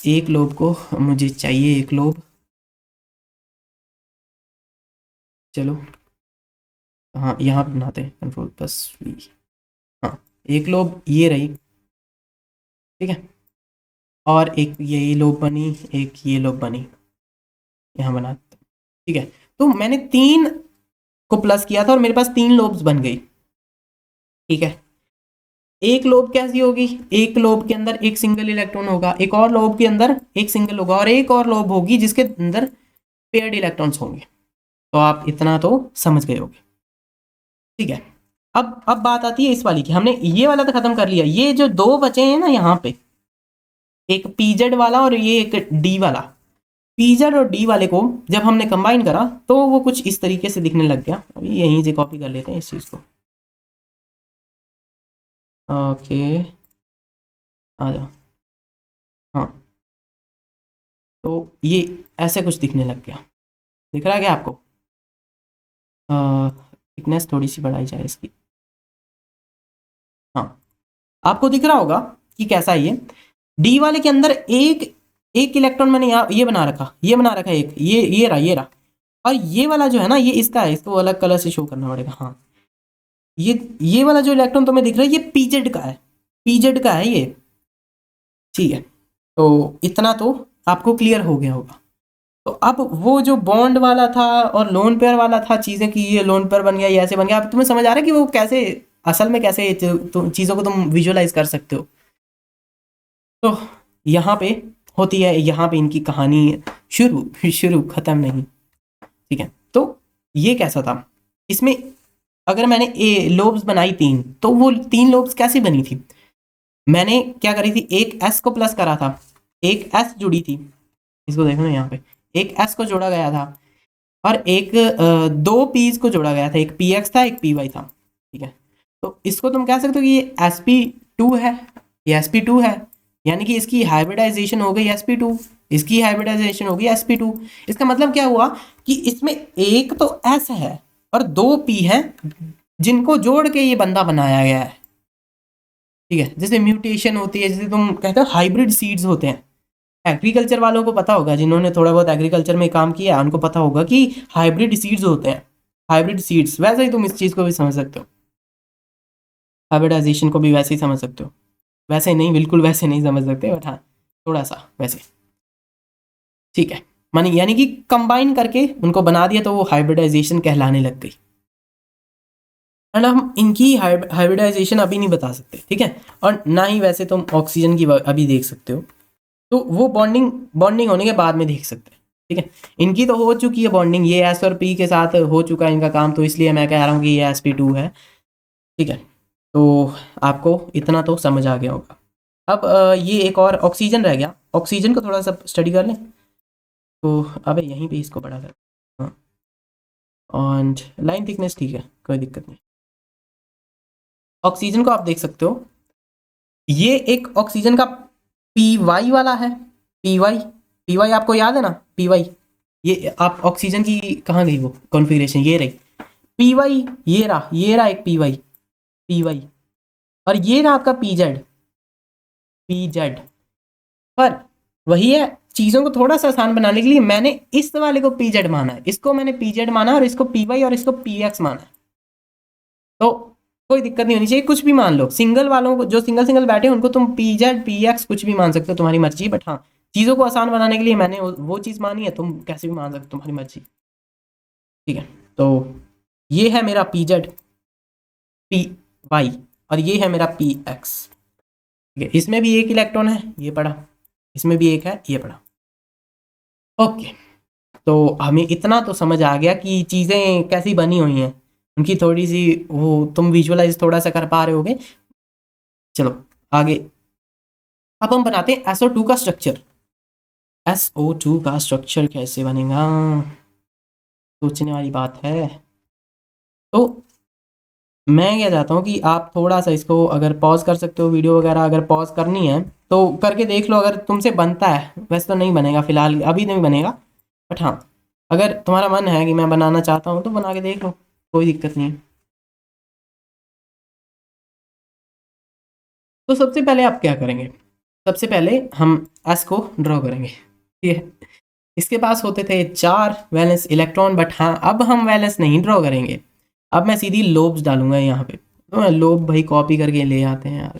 एक लोब को मुझे चाहिए, एक लोब, चलो हाँ यहाँ पे बनाते हैं, कंट्रोल+V। हाँ, एक लोब ये रही, ठीक है, और एक ये लोब बनी, एक ये लोब बनी, यहाँ बनाते हैं। ठीक है, तो मैंने 3 को प्लस किया था और मेरे पास 3 लोब्स बन गई। ठीक है, एक लोब कैसी होगी, एक लोब के अंदर एक सिंगल इलेक्ट्रॉन होगा, एक और लोब के अंदर एक सिंगल होगा, और एक और लोब होगी जिसके अंदर पेयर्ड इलेक्ट्रॉन्स होंगे। तो आप इतना तो समझ गए होगे। ठीक है, अब बात आती है इस वाली की, हमने ये वाला तो खत्म कर लिया, ये जो दो बचे हैं ना यहाँ पे, एक पीजेड वाला और ये एक डी वाला, पीजेड और डी वाले को जब हमने कंबाइन करा तो वो कुछ इस तरीके से दिखने लग गया। अभी यहीं से कॉपी कर लेते हैं इस चीज़ को। ओके, आ जाओ। हाँ, तो ये ऐसे कुछ दिखने लग गया, दिख रहा है क्या आपको? थिकनेस थोड़ी सी बढ़ाई जाए इसकी। हाँ, आपको दिख रहा होगा कि कैसा है ये। डी वाले के अंदर एक एक इलेक्ट्रॉन मैंने यहाँ ये बना रखा, ये बना रखा है एक, ये रहा, ये रहा, और ये वाला जो है ना ये इसका है, इसको अलग कलर से शो करना पड़ेगा। हाँ, ये वाला जो इलेक्ट्रॉन तुम्हें दिख रहा है ये पीजेड का है, पीजेड का है ये। ठीक है, तो इतना तो आपको क्लियर हो गया होगा। तो अब वो जो बॉन्ड वाला था और लोन पेयर वाला था, चीज़ें कि ये लोन पेयर बन गया, ये ऐसे बन गया, अब तुम्हें समझ आ रहा है कि वो कैसे असल में कैसे चीज़ों को तुम विजुअलाइज कर सकते हो। तो यहाँ पे होती है, यहाँ पे इनकी कहानी शुरू शुरू खत्म नहीं। ठीक है, तो ये कैसा था, इसमें अगर मैंने ए लोब्स बनाई 3, तो वो 3 लोब्स कैसे बनी थी, मैंने क्या करी थी, एक एस को प्लस करा था, एक एस जुड़ी थी, इसको देखो ना यहाँ पे, एक एस को जोड़ा गया था और एक 2 पीज को जोड़ा गया था, एक पी एक्स था, एक पी वाई था। ठीक है, तो इसको तुम कह सकते हो कि ये sp2 है, ये sp2 है, यानी कि इसकी हाइब्रिडाइजेशन हो गई sp2, इसकी हाइब्रिडाइजेशन हो गई sp2। इसका मतलब क्या हुआ कि इसमें एक तो s है और 2 p है, जिनको जोड़ के ये बंदा बनाया गया है। ठीक है, जैसे म्यूटेशन होती है, जैसे तुम कहते हो हाइब्रिड सीड्स होते हैं, एग्रीकल्चर वालों को पता होगा, जिन्होंने थोड़ा बहुत एग्रीकल्चर में काम किया उनको पता होगा कि हाइब्रिड सीड्स होते हैं, हाइब्रिड सीड्स। वैसे ही तुम इस चीज़ को भी समझ सकते हो, हाइब्रिडाइजेशन को भी वैसे ही समझ सकते हो, वैसे नहीं, बिल्कुल वैसे नहीं समझ सकते, बट हाँ थोड़ा सा वैसे। ठीक है, मानी यानी कि कंबाइन करके उनको बना दिया तो वो हाइब्रिडाइजेशन कहलाने लग गई। एंड हम इनकी हाइब्रिडाइजेशन अभी नहीं बता सकते, ठीक है, और ना ही वैसे तुम ऑक्सीजन की अभी देख सकते हो, तो वो बॉन्डिंग बॉन्डिंग होने के बाद में देख सकते हैं। ठीक है, इनकी तो हो चुकी है बॉन्डिंग, ये एस और पी के साथ हो चुका है इनका काम, तो इसलिए मैं कह रहा हूँ कि ये sp2 है। ठीक है, तो आपको इतना तो समझ आ गया होगा। अब ये एक और ऑक्सीजन रह गया, ऑक्सीजन को थोड़ा सा स्टडी कर लें। तो अब यहीं पे इसको बढ़ा कर, हाँ, और लाइन थिकनेस ठीक है, कोई दिक्कत नहीं। ऑक्सीजन को आप देख सकते हो, ये एक ऑक्सीजन का पी वाई वाला है, पी वाई आपको याद है ना, पी वाई, ये आप ऑक्सीजन की कहाँ गई वो कॉन्फ़िगरेशन, ये रही पी वाई, ये रहा एक पी वाई, और ये रहा आपका पी जेड। पर वही है, चीज़ों को थोड़ा सा आसान बनाने के लिए मैंने इस वाले को पी जेड माना है, इसको मैंने पी जेड माना और इसको पी वाई और इसको पी एक्स माना है। तो कोई दिक्कत नहीं होनी चाहिए, कुछ भी मान लो। सिंगल वालों को, जो सिंगल सिंगल बैठे हैं, उनको तुम पीजेड पीएक्स कुछ भी मान सकते हो, तुम्हारी मर्जी। बट हाँ, चीज़ों को आसान बनाने के लिए मैंने वो चीज़ मानी है, तुम कैसे भी मान सकते हो, तुम्हारी मर्जी। ठीक है, तो ये है मेरा पीजेड पी वाई, और ये है मेरा पी एक्स। ठीक है, इसमें भी एक इलेक्ट्रॉन है, ये पड़ा, इसमें भी एक है, ये पड़ा। ओके, तो हमें इतना तो समझ आ गया कि चीज़ें कैसी बनी हुई हैं, उनकी थोड़ी सी वो तुम विजुअलाइज थोड़ा सा कर पा रहे होगे। चलो आगे, अब हम बनाते हैं SO2 का स्ट्रक्चर। SO2 का स्ट्रक्चर कैसे बनेगा, सोचने वाली बात है। तो मैं क्या चाहता हूँ कि आप थोड़ा सा इसको अगर पॉज कर सकते हो, वीडियो वगैरह अगर पॉज करनी है तो करके देख लो, अगर तुमसे बनता है। वैसे तो नहीं बनेगा फिलहाल, अभी नहीं बनेगा, बट हाँ अगर तुम्हारा मन है कि मैं बनाना चाहता हूँ तो बना के देख लो, कोई दिक्कत नहीं है। तो सबसे पहले आप क्या करेंगे, सबसे पहले हम एस को ड्रॉ करेंगे। ठीक है, इसके पास होते थे 4 वैलेंस इलेक्ट्रॉन, बट हाँ अब हम वैलेंस नहीं ड्रॉ करेंगे, अब मैं सीधी लोब्स डालूंगा यहाँ पे। तो लोब भाई कॉपी करके ले आते हैं यार,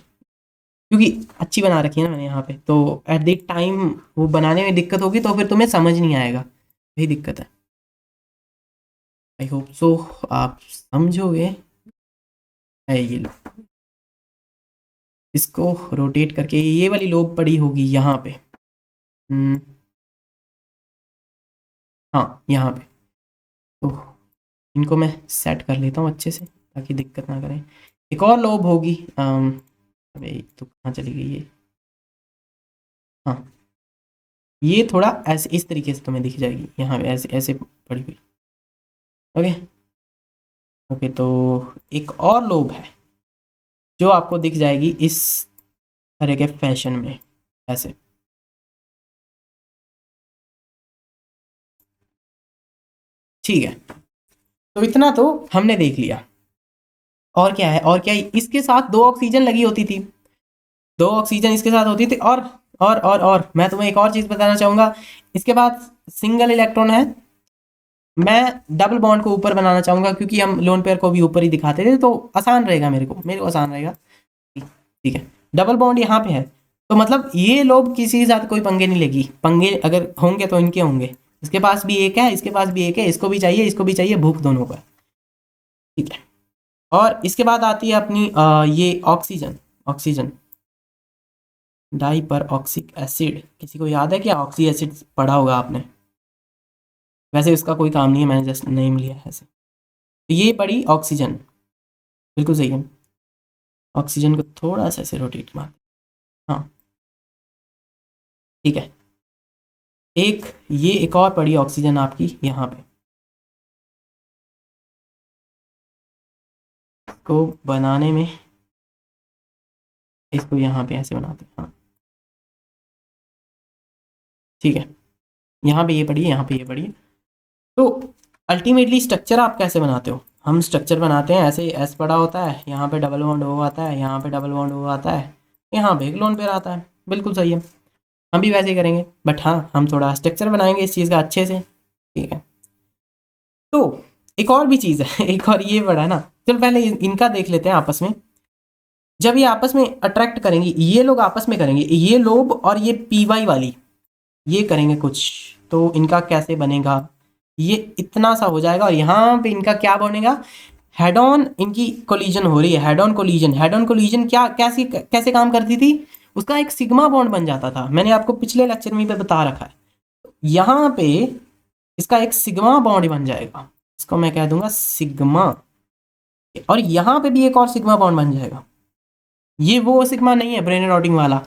क्योंकि अच्छी बना रखी है ना मैंने यहाँ पे, तो एट द टाइम वो बनाने में दिक्कत होगी तो फिर तुम्हें समझ नहीं आएगा, यही दिक्कत है। आई होप सो आप समझोगे। है ये लो, इसको रोटेट करके ये वाली लोब पड़ी होगी यहाँ पे। हाँ यहाँ पे, तो इनको मैं सेट कर लेता हूँ अच्छे से ताकि दिक्कत ना करें। एक और लोब होगी, अबे तो कहाँ चली गई ये, हाँ ये थोड़ा ऐसे इस तरीके से तुम्हें दिख जाएगी यहाँ पे, ऐसे ऐसे पड़ी हुई। ओके ओके, तो एक और लोब है जो आपको दिख जाएगी इस तरह के फैशन में, ऐसे। ठीक है, तो इतना तो हमने देख लिया। और क्या है, और क्या है, इसके साथ 2 ऑक्सीजन लगी होती थी, 2 ऑक्सीजन इसके साथ होती थी। और मैं तुम्हें एक और चीज़ बताना चाहूँगा, इसके बाद सिंगल इलेक्ट्रॉन है। मैं डबल बॉन्ड को ऊपर बनाना चाहूँगा, क्योंकि हम लोन पेयर को भी ऊपर ही दिखाते थे, तो आसान रहेगा मेरे को आसान रहेगा। ठीक है, डबल बॉन्ड यहाँ पे है, तो मतलब ये लोग किसी के साथ कोई पंगे नहीं लेगी, पंगे अगर होंगे तो इनके होंगे। इसके पास भी एक है, इसके पास भी एक है, इसको भी चाहिए, इसको भी चाहिए, भूख दोनों पर। ठीक है, और इसके बाद आती है अपनी ये ऑक्सीजन। ऑक्सीजन डाई पर ऑक्सिक एसिड, किसी को याद है क्या ऑक्सी एसिड पढ़ा होगा आपने? वैसे इसका कोई काम नहीं है, मैंने जस्ट नेम लिया है ऐसे। तो ये पड़ी ऑक्सीजन, बिल्कुल सही है। ऑक्सीजन को थोड़ा सा ऐसे रोटेट मार, हाँ ठीक है। एक ये एक और पड़ी ऑक्सीजन आपकी यहाँ पे, को बनाने में इसको यहाँ पे ऐसे बनाते हैं, हाँ ठीक है। यहाँ पे ये पड़ी है, यहाँ पे ये पड़ी है। तो अल्टीमेटली स्ट्रक्चर आप कैसे बनाते हो, हम स्ट्रक्चर बनाते हैं ऐसे, एस पड़ा होता है, यहाँ पे डबल बॉन्ड ओ आता है, यहाँ पे डबल बॉन्ड ओ आता है, यहाँ पे एक लोन पेयर आता है, बिल्कुल सही है। हम भी वैसे ही करेंगे, बट हाँ हम थोड़ा स्ट्रक्चर बनाएंगे इस चीज़ का अच्छे से। ठीक है, तो एक और भी चीज़ है एक और ये बड़ा ना, चलो पहले इनका देख लेते हैं आपस में। जब ये आपस में अट्रैक्ट करेंगे, ये लोग आपस में करेंगे, ये लोब और ये पीवाई वाली ये करेंगे कुछ, तो इनका कैसे बनेगा, ये इतना सा हो जाएगा, और यहाँ पे इनका क्या बनेगा, हेड ऑन इनकी कोलिजन हो रही है, head on collision. Head on collision क्या कैसे कैसे काम करती थी, उसका एक सिग्मा बॉन्ड बन जाता था, मैंने आपको पिछले लेक्चर में भी बता रखा है। यहाँ पे इसका एक सिग्मा बॉन्ड बन जाएगा, इसको मैं कह दूंगा सिग्मा, और यहाँ पे भी एक और सिग्मा बॉन्ड बन जाएगा। ये वो सिग्मा नहीं है ब्रेन रॉटिंग वाला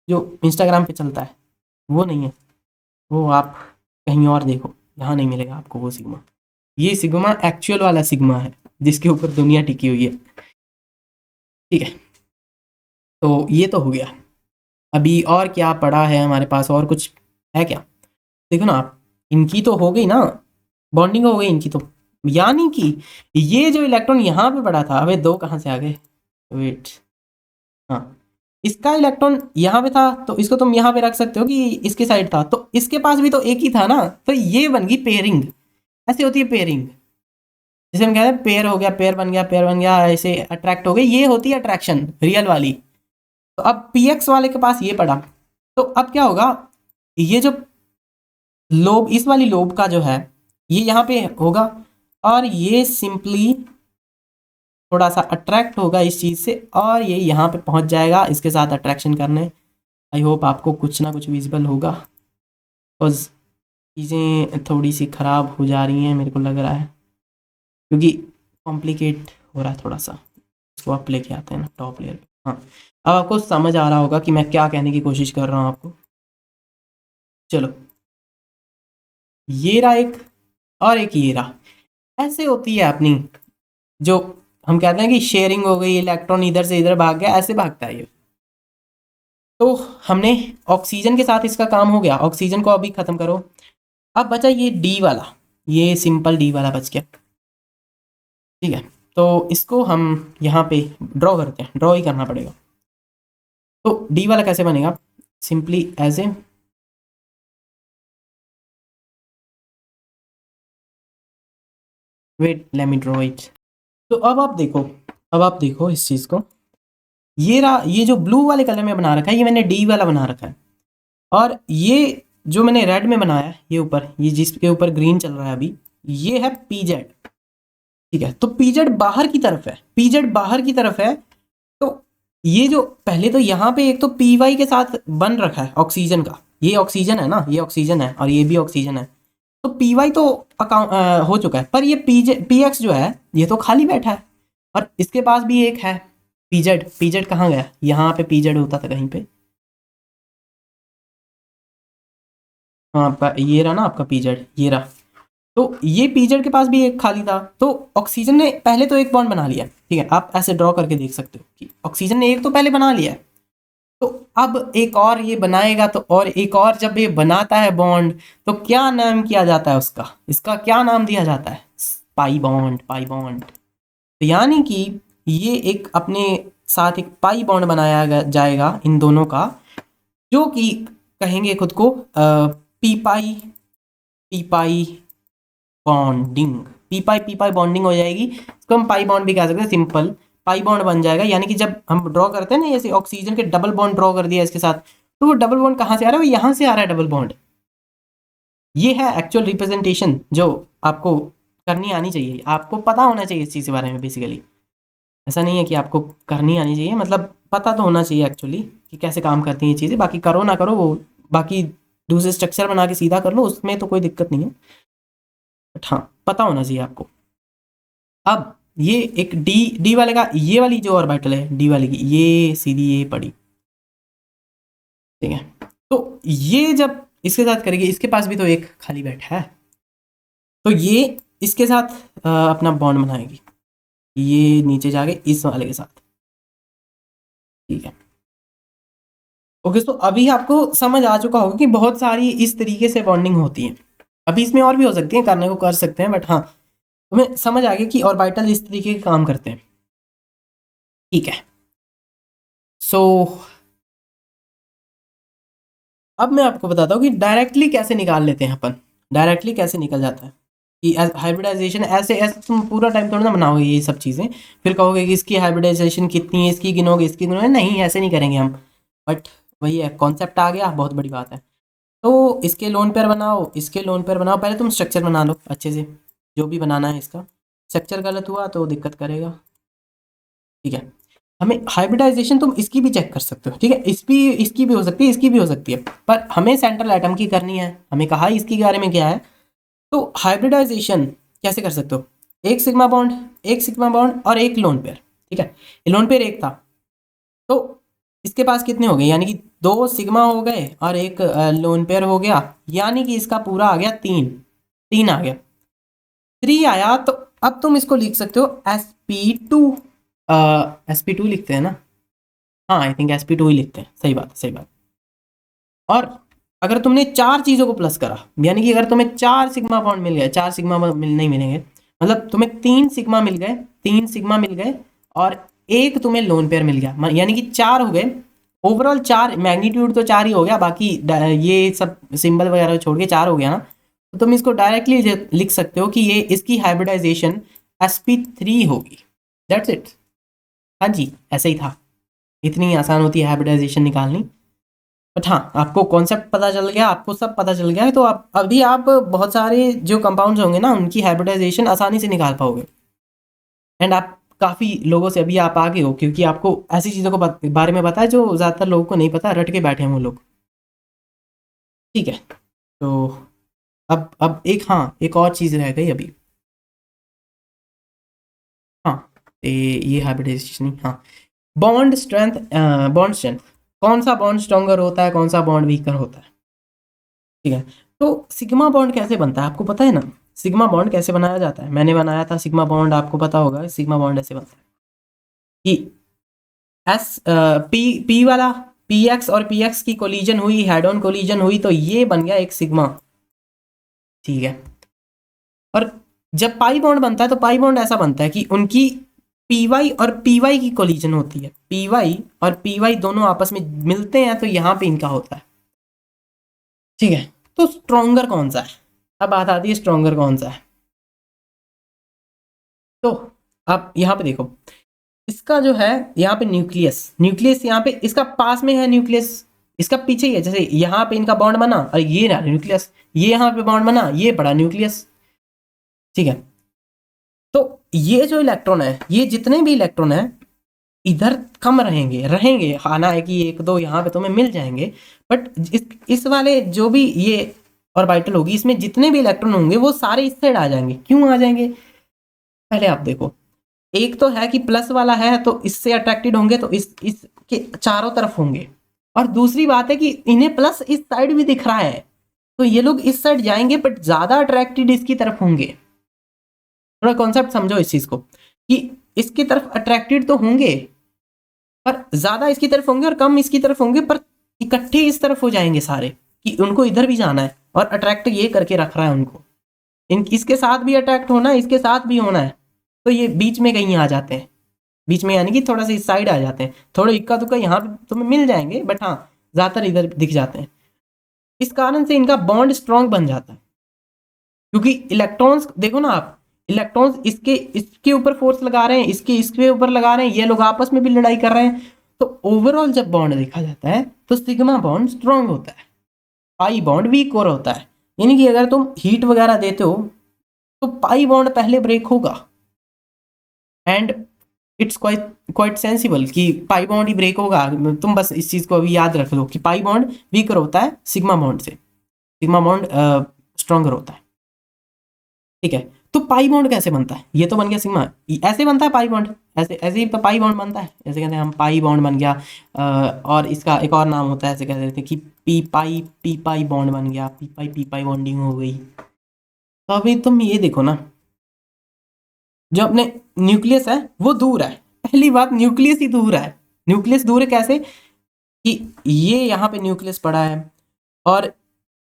जो इंस्टाग्राम पे चलता है, वो नहीं है, वो आप कहीं और देखो, यहाँ नहीं मिलेगा आपको वो सिग्मा। ये सिग्मा एक्चुअल वाला सिग्मा है जिसके ऊपर दुनिया टिकी हुई है। ठीक है, तो ये तो हो गया। अभी और क्या पड़ा है हमारे पास, और कुछ है क्या? देखो ना आप, इनकी तो हो गई ना, बॉन्डिंग हो गई इनकी तो, यानी कि ये जो इलेक्ट्रॉन यहाँ पे पड़ा था, अबे 2 कहाँ से आ गए, वेट, हाँ इसका इलेक्ट्रॉन यहाँ पे था, तो इसको तुम यहाँ पे रख सकते हो कि इसके साइड था, तो इसके पास भी तो एक ही था ना, तो ये बन गई पेयरिंग, ऐसे होती है पेयरिंग। जिसे हम कहते हैं पेयर हो गया, पेयर बन गया, पेयर बन गया, ऐसे अट्रैक्ट हो गए, ये होती है अट्रैक्शन रियल वाली। तो अब पीएक्स वाले के पास ये पड़ा, तो अब क्या होगा, ये जो लोब, इस वाली लोब का जो है ये यहाँ पे होगा, और ये सिंपली थोड़ा सा अट्रैक्ट होगा इस चीज़ से, और ये यहाँ पे पहुँच जाएगा इसके साथ अट्रैक्शन करने। आई होप आपको कुछ ना कुछ विजिबल होगा, बिकॉज चीज़ें थोड़ी सी ख़राब हो जा रही हैं मेरे को लग रहा है, क्योंकि कॉम्प्लिकेट हो रहा है थोड़ा सा। इसको आप लेके आते हैं ना टॉप लेयर पे। हाँ, अब आपको समझ आ रहा होगा कि मैं क्या कहने की कोशिश कर रहा हूँ आपको। चलो, ये रहा एक, और एक ये रहा। ऐसे होती है अपनी, जो हम कहते हैं कि शेयरिंग हो गई, इलेक्ट्रॉन इधर से इधर भाग गया, ऐसे भागता है ये। तो हमने ऑक्सीजन के साथ इसका काम हो गया, ऑक्सीजन को अभी ख़त्म करो। अब बचा ये डी वाला, ये सिंपल डी वाला बच गया, ठीक है। तो इसको हम यहाँ पे ड्रॉ करते हैं, ड्रॉ ही करना पड़ेगा। तो डी वाला कैसे बनेगा, simply as A, wait let me draw it. तो अब आप देखो इस चीज़ को, ये रहा, ये जो ब्लू वाले कलर में बना रखा है ये मैंने डी वाला बना रखा है, और ये जो मैंने रेड में बनाया है ये ऊपर, ये जिसके ऊपर ग्रीन चल रहा है अभी, ये है पीजेड, ठीक है। तो पीजेड बाहर की तरफ है, पीजेड बाहर की तरफ है। तो ये जो पहले तो यहाँ पे एक तो पी वाई के साथ बन रखा है ऑक्सीजन का, ये ऑक्सीजन है ना, ये ऑक्सीजन है और ये भी ऑक्सीजन है। तो पी वाई तो अकाउंट हो चुका है, पर ये पी एक्स जो है ये तो खाली बैठा है, और इसके पास भी एक है पीजेड। पीजेड कहाँ गया, यहाँ पे पीजेड होता था कहीं पे, हाँ आपका ये रहा ना, आपका पीजेड ये रहा। तो ये पीजेड के पास भी एक खाली था, तो ऑक्सीजन ने पहले तो एक बॉन्ड बना लिया, ठीक है। आप ऐसे ड्रॉ करके देख सकते हो कि ऑक्सीजन ने एक तो पहले बना लिया है। तो अब एक और ये बनाएगा, तो और एक और जब ये बनाता है बॉन्ड, तो क्या नाम किया जाता है उसका, इसका क्या नाम दिया जाता है, पाई बॉन्ड, पाई बॉन्ड। तो यानी कि ये एक अपने साथ एक पाई बॉन्ड बनाया जाएगा इन दोनों का, जो कि कहेंगे खुद को P pi, P pi bonding, P pi bonding हो जाएगी। इसको हम पाई बॉन्ड भी कह सकते हैं, सिंपल पाई बॉन्ड बन जाएगा। यानी कि जब हम ड्रॉ करते हैं ना, जैसे ऑक्सीजन के डबल बॉन्ड ड्रॉ कर दिया इसके साथ, तो वो डबल बॉन्ड कहाँ से आ रहा है, वो यहाँ से आ रहा है डबल बॉन्ड। ये है एक्चुअल रिप्रेजेंटेशन जो आपको करनी आनी चाहिए, आपको पता होना चाहिए इस चीज़ के बारे में। बेसिकली ऐसा नहीं है कि आपको करनी आनी चाहिए, मतलब पता तो होना चाहिए एक्चुअली कि कैसे काम करती हैं ये चीज़ें। बाकी करो ना करो, वो बाकी दूसरे स्ट्रक्चर बना के सीधा कर लो, उसमें तो कोई दिक्कत नहीं है, बट हाँ पता होना चाहिए आपको। अब ये एक डी वाले का, ये वाली जो ऑर्बिटल है डी वाले की, ये सीधी ये पड़ी, ठीक है। तो ये जब इसके साथ करेगी, इसके पास भी तो एक खाली बैठा है, तो ये इसके साथ अपना बॉन्ड बनाएगी, ये नीचे जाके इस वाले के साथ, ठीक है। ओके, तो अभी आपको समझ आ चुका होगा कि बहुत सारी इस तरीके से बॉन्डिंग होती है। अभी इसमें और भी हो सकती है, करने को कर सकते हैं, बट हाँ तुम्हें समझ आ गया कि ऑर्बिटल इस तरीके के काम करते हैं, ठीक है। सो अब मैं आपको बताता हूँ कि डायरेक्टली कैसे निकाल लेते हैं अपन, डायरेक्टली कैसे निकल जाता है कि हाइब्रिडाइजेशन। ऐसे ऐसे तुम पूरा टाइम थोड़ा ना बनाओगे ये सब चीज़ें, फिर कहोगे कि इसकी हाइब्रिडाइजेशन कितनी है, इसकी गिनोगे, इसकी गिनोगे, नहीं ऐसे नहीं करेंगे हम। बट वही है, कॉन्सेप्ट आ गया, बहुत बड़ी बात है। तो इसके लोन पेयर बनाओ, इसके लोन पेयर बनाओ, पहले तुम स्ट्रक्चर बना लो अच्छे से, जो भी बनाना है इसका। स्ट्रक्चर गलत हुआ तो दिक्कत करेगा, ठीक है। हमें हाइब्रिडाइजेशन तुम इसकी भी चेक कर सकते हो, ठीक है, इसकी भी हो सकती है, इसकी भी हो सकती है, पर हमें सेंट्रल एटम की करनी है। हमें कहा इसके बारे में क्या है, तो हाइब्रिडाइजेशन कैसे कर सकते हो, एक सिग्मा बॉन्ड, एक सिग्मा बॉन्ड और एक लोन पेयर, ठीक है। ये लोन पेयर एक था, तो इसके पास कितने हो गए, यानी कि 2 सिग्मा हो गए और एक लोन पेयर हो गया, यानी कि इसका पूरा आ गया 3, 3 आ गया, 3 आया। तो अब तुम इसको लिख सकते हो sp2, sp2 लिखते हैं ना, हाँ आई थिंक sp2 ही लिखते हैं, सही बात सही बात। और अगर तुमने 4 चीज़ों को प्लस करा, यानी कि अगर तुम्हें 4 सिग्मा बॉन्ड मिल गए, 4 सिग्मा नहीं मिलेंगे, मतलब तुम्हें 3 सिग्मा मिल गए, 3 सिग्मा मिल गए और एक तुम्हें लोन पेयर मिल गया, यानी कि 4 हो गए ओवरऑल। 4 मैग्नीट्यूड तो 4 ही हो गया, बाकी ये सब सिंबल वगैरह छोड़ के 4 हो गया ना। तो तुम इसको डायरेक्टली लिख सकते हो कि ये इसकी हाइब्रिडाइजेशन sp3 होगी। That's it. हाँ जी, ऐसे ही था। इतनी आसान होती है हाइब्रिडाइजेशन निकालनी। बट हाँ, आपको कॉन्सेप्ट पता चल गया, आपको सब पता चल गया है, तो आप अभी आप बहुत सारे जो कंपाउंड्स होंगे ना उनकी हाइब्रिडाइजेशन आसानी से निकाल पाओगे। एंड आप काफ़ी लोगों से अभी आप आगे हो, क्योंकि आपको ऐसी चीज़ों को बारे में पता है जो ज़्यादातर लोगों को नहीं पता, रट के बैठे हैं वो लोग। ठीक है, तो अब एक, हाँ, एक और चीज़ रह गई अभी। हाँ, ये हाइब्रिडाइजेशन ही, हाँ, बॉन्ड स्ट्रेंथ। बॉन्ड स्ट्रेंथ, कौन सा बॉन्ड स्ट्रॉन्गर होता है, कौन सा बॉन्ड वीकर होता है। ठीक है, तो सिग्मा बॉन्ड कैसे बनता है आपको पता है ना। सिग्मा बॉन्ड कैसे बनाया जाता है, मैंने बनाया था सिग्मा बॉन्ड, आपको पता होगा सिग्मा बॉन्ड ऐसे बनता है कि एस पी पी वाला पी एक्स और पी एक्स की कोलिजन हुई, हेड ऑन कोलिजन हुई, तो ये बन गया एक सिग्मा। ठीक है, और जब पाई बॉन्ड बनता है तो पाई बॉन्ड ऐसा बनता है कि उनकी पी वाई और पी वाई की कोलिजन होती है, पी वाई और पी वाई दोनों आपस में मिलते हैं, तो यहाँ पे इनका होता है। ठीक है, तो स्ट्रोंगर कौन सा है, अब बात आती है स्ट्रोंगर कौन सा है। तो आप यहाँ पे देखो, इसका जो है यहाँ पे न्यूक्लियस, न्यूक्लियस यहाँ पे इसका पास में है, न्यूक्लियस इसका पीछे ही है। जैसे यहाँ पे इनका बॉन्ड बना और ये रहा न्यूक्लियस, ये यहाँ पे बॉन्ड बना, ये बड़ा न्यूक्लियस। ठीक है, तो ये जो इलेक्ट्रॉन है, ये जितने भी इलेक्ट्रॉन है इधर कम रहेंगे रहेंगे, हाना है कि एक दो यहाँ पे तुम्हें मिल जाएंगे, बट इस वाले जो भी ये ऑर्बिटल होगी, इसमें जितने भी इलेक्ट्रॉन होंगे वो सारे इस साइड आ जाएंगे। क्यों आ जाएंगे, पहले आप देखो, एक तो है कि प्लस वाला है तो इससे अट्रैक्टेड होंगे, तो इसके चारों तरफ होंगे, और दूसरी बात है कि इन्हें प्लस इस साइड भी दिख रहा है, तो ये लोग इस साइड जाएंगे बट ज्यादा अट्रैक्टेड इसकी तरफ होंगे। थोड़ा कॉन्सेप्ट समझो इस चीज को, कि इसकी तरफ अट्रैक्टेड तो होंगे पर ज्यादा इसकी तरफ होंगे और कम इसकी तरफ होंगे, पर इकट्ठे इस तरफ हो जाएंगे सारे, कि उनको इधर भी जाना है, और अट्रैक्ट ये करके रख रहा है उनको, इसके साथ भी अट्रैक्ट होना है, इसके साथ भी होना है, तो ये बीच में कहीं आ जाते हैं, बीच में यानी कि थोड़ा सा इस साइड आ जाते हैं, थोड़े इक्का दुक्का यहाँ पे तुम्हें मिल जाएंगे, बट हाँ ज्यादातर इधर दिख जाते हैं। इस कारण से इनका बॉन्ड स्ट्रांग बन जाता है, क्योंकि इलेक्ट्रॉन्स देखो ना आप, इलेक्ट्रॉन्स इसके इसके ऊपर फोर्स लगा रहे हैं, इसके ऊपर लगा रहे हैं, ये लोग आपस में भी लड़ाई कर रहे हैं, तो ओवरऑल जब बॉन्ड देखा जाता है तो सिग्मा बॉन्ड स्ट्रांग होता है, पाई बॉन्ड वीक और होता है। यानी कि अगर तुम हीट वगैरह देते हो तो पाई बॉन्ड पहले ब्रेक होगा, and it's quite quite sensible कि पाई बॉन्ड ही ब्रेक होगा। तुम बस इस चीज को अभी याद रख लो कि पाई बॉन्ड वीकर होता है सिग्मा बॉन्ड से, सिग्मा बॉन्ड स्ट्रॉन्गर होता है। ठीक है, तो पाई बॉन्ड कैसे बनता है, ये तो बन गया सिग्मा, ऐसे बनता है पाई बॉन्ड, ऐसे ऐसे ही पाई बॉन्ड बनता है, ऐसे कहते हैं हम पाई बॉन्ड बन गया। और इसका एक और नाम होता है, ऐसे कहते हैं कि पी पाई बॉन्ड बन गया, पी पाई बॉन्डिंग हो गई। तो अभी तुम ये देखो ना, जो अपने न्यूक्लियस है वो दूर है, पहली बात न्यूक्लियस ही दूर है। न्यूक्लियस दूर है कैसे, कि ये यहाँ पे न्यूक्लियस पड़ा है, और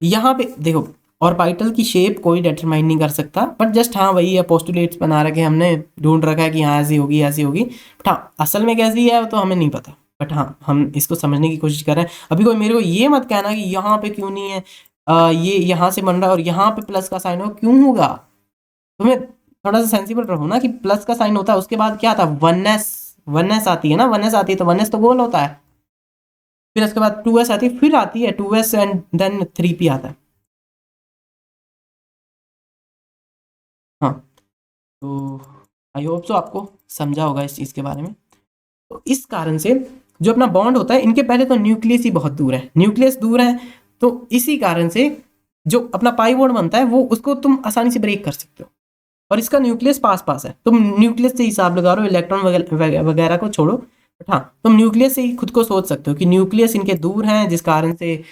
यहाँ पे देखो ऑर्बिटल की शेप कोई डिटरमाइन नहीं कर सकता, बट जस्ट हाँ वही है, पोस्टुलेट्स बना रखे हमने, ढूंढ रखा है कि हाँ ऐसी होगी ऐसी होगी, बट हाँ असल में कैसी है तो हमें नहीं पता, बट हाँ हम इसको समझने की कोशिश कर रहे हैं। अभी कोई मेरे को ये मत कहना कि यहाँ पे क्यों नहीं है, ये यहाँ से बन रहा है और यहाँ पे प्लस का साइन हो, क्यों होगा। तुम्हें थोड़ा सा सेंसिबल रहो ना, कि प्लस का साइन होता है उसके बाद क्या था, वनएस, वनएस आती है ना, वनएस आती है तो वनएस तो गोल होता है, फिर उसके बाद 2s आती है, फिर आती है 2s एंड देन 3p आता है। हाँ, तो आई होप सो आपको समझा होगा इस चीज़ के बारे में। तो इस कारण से जो अपना बॉन्ड होता है, इनके पहले तो न्यूक्लियस ही बहुत दूर है, न्यूक्लियस दूर है, तो इसी कारण से जो अपना पाई बॉन्ड बनता है वो उसको तुम आसानी से ब्रेक कर सकते हो, और इसका न्यूक्लियस पास पास है, तुम न्यूक्लियस से हिसाब लगा रहे हो, इलेक्ट्रॉन वगैरह को छोड़ो, बट हाँ तुम न्यूक्लियस से ही खुद को सोच सकते हो कि न्यूक्लियस इनके दूर हैं, जिस कारण से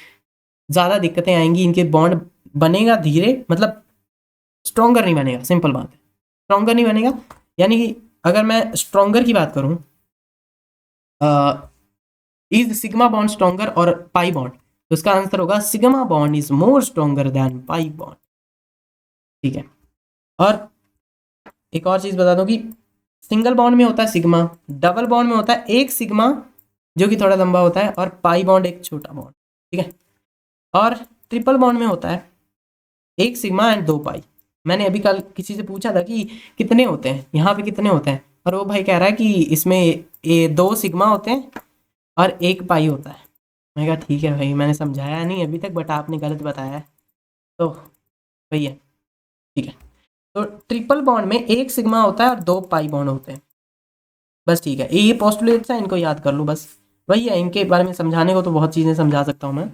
ज़्यादा दिक्कतें आएंगी, इनके बॉन्ड बनेगा धीरे, मतलब स्ट्रॉन्गर नहीं बनेगा, सिंपल बात है, स्ट्रॉन्गर नहीं बनेगा। यानी कि अगर मैं स्ट्रॉन्गर की बात करूँ, इज सिग्मा बॉन्ड स्ट्रॉन्गर और पाई बॉन्ड, तो इसका आंसर होगा sigma bond is more stronger than pi bond. ठीक है, और एक और चीज बता दूं कि सिंगल बॉन्ड में होता है सिग्मा, डबल बॉन्ड में होता है एक सिग्मा जो कि थोड़ा लंबा होता है, और पाई बॉन्ड एक छोटा बॉन्ड। ठीक है, और ट्रिपल बॉन्ड में होता है एक सिग्मा एंड दो पाई। मैंने अभी कल किसी से पूछा था कि कितने होते हैं यहाँ पे, कितने होते हैं, और वो भाई कह रहा है कि इसमें ये 2 सिग्मा होते हैं और 1 पाई होता है। मैं कहा ठीक है भाई, मैंने समझाया नहीं अभी तक, बट आपने गलत बताया है, तो वही है, ठीक है। तो ट्रिपल बॉन्ड में 1 सिग्मा होता है और 2 पाई बॉन्ड होते हैं, बस ठीक है। ये पोस्टुलेट्स हैं, इनको याद कर लो बस। वही है, इनके बारे में समझाने को तो बहुत चीज़ें समझा सकता हूँ मैं,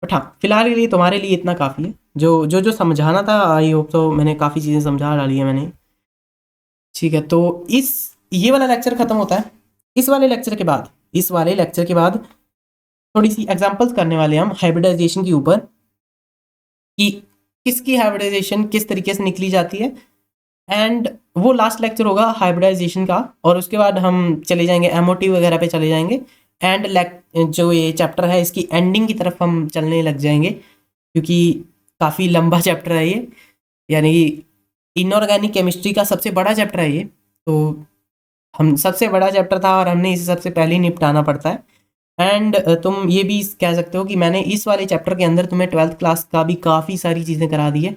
बट हाँ फिलहाल के लिए तुम्हारे लिए इतना काफ़ी है। जो जो जो समझाना था आई होप तो मैंने काफ़ी चीज़ें समझा डाली है मैंने, ठीक है। तो इस ये वाला लेक्चर खत्म होता है। इस वाले लेक्चर के बाद थोड़ी सी एग्जांपल्स करने वाले हैं हम हाइब्रिडाइजेशन के ऊपर, कि किसकी हाइब्रिडाइजेशन किस तरीके से निकली जाती है, एंड वो लास्ट लेक्चर होगा हाइब्रिडाइजेशन का, और उसके बाद हम चले जाएंगे एमओटी वगैरह पे चले जाएंगे, एंड जो ये चैप्टर है इसकी एंडिंग की तरफ हम चलने लग जाएंगे, क्योंकि काफ़ी लंबा चैप्टर है ये, यानी इनऑर्गेनिक केमिस्ट्री का सबसे बड़ा चैप्टर है ये, तो हम सबसे बड़ा चैप्टर था और हमने इसे सबसे पहले ही निपटाना पड़ता है। एंड तुम ये भी कह सकते हो कि मैंने इस वाले चैप्टर के अंदर तुम्हें 12th क्लास का भी काफ़ी सारी चीज़ें करा दी है।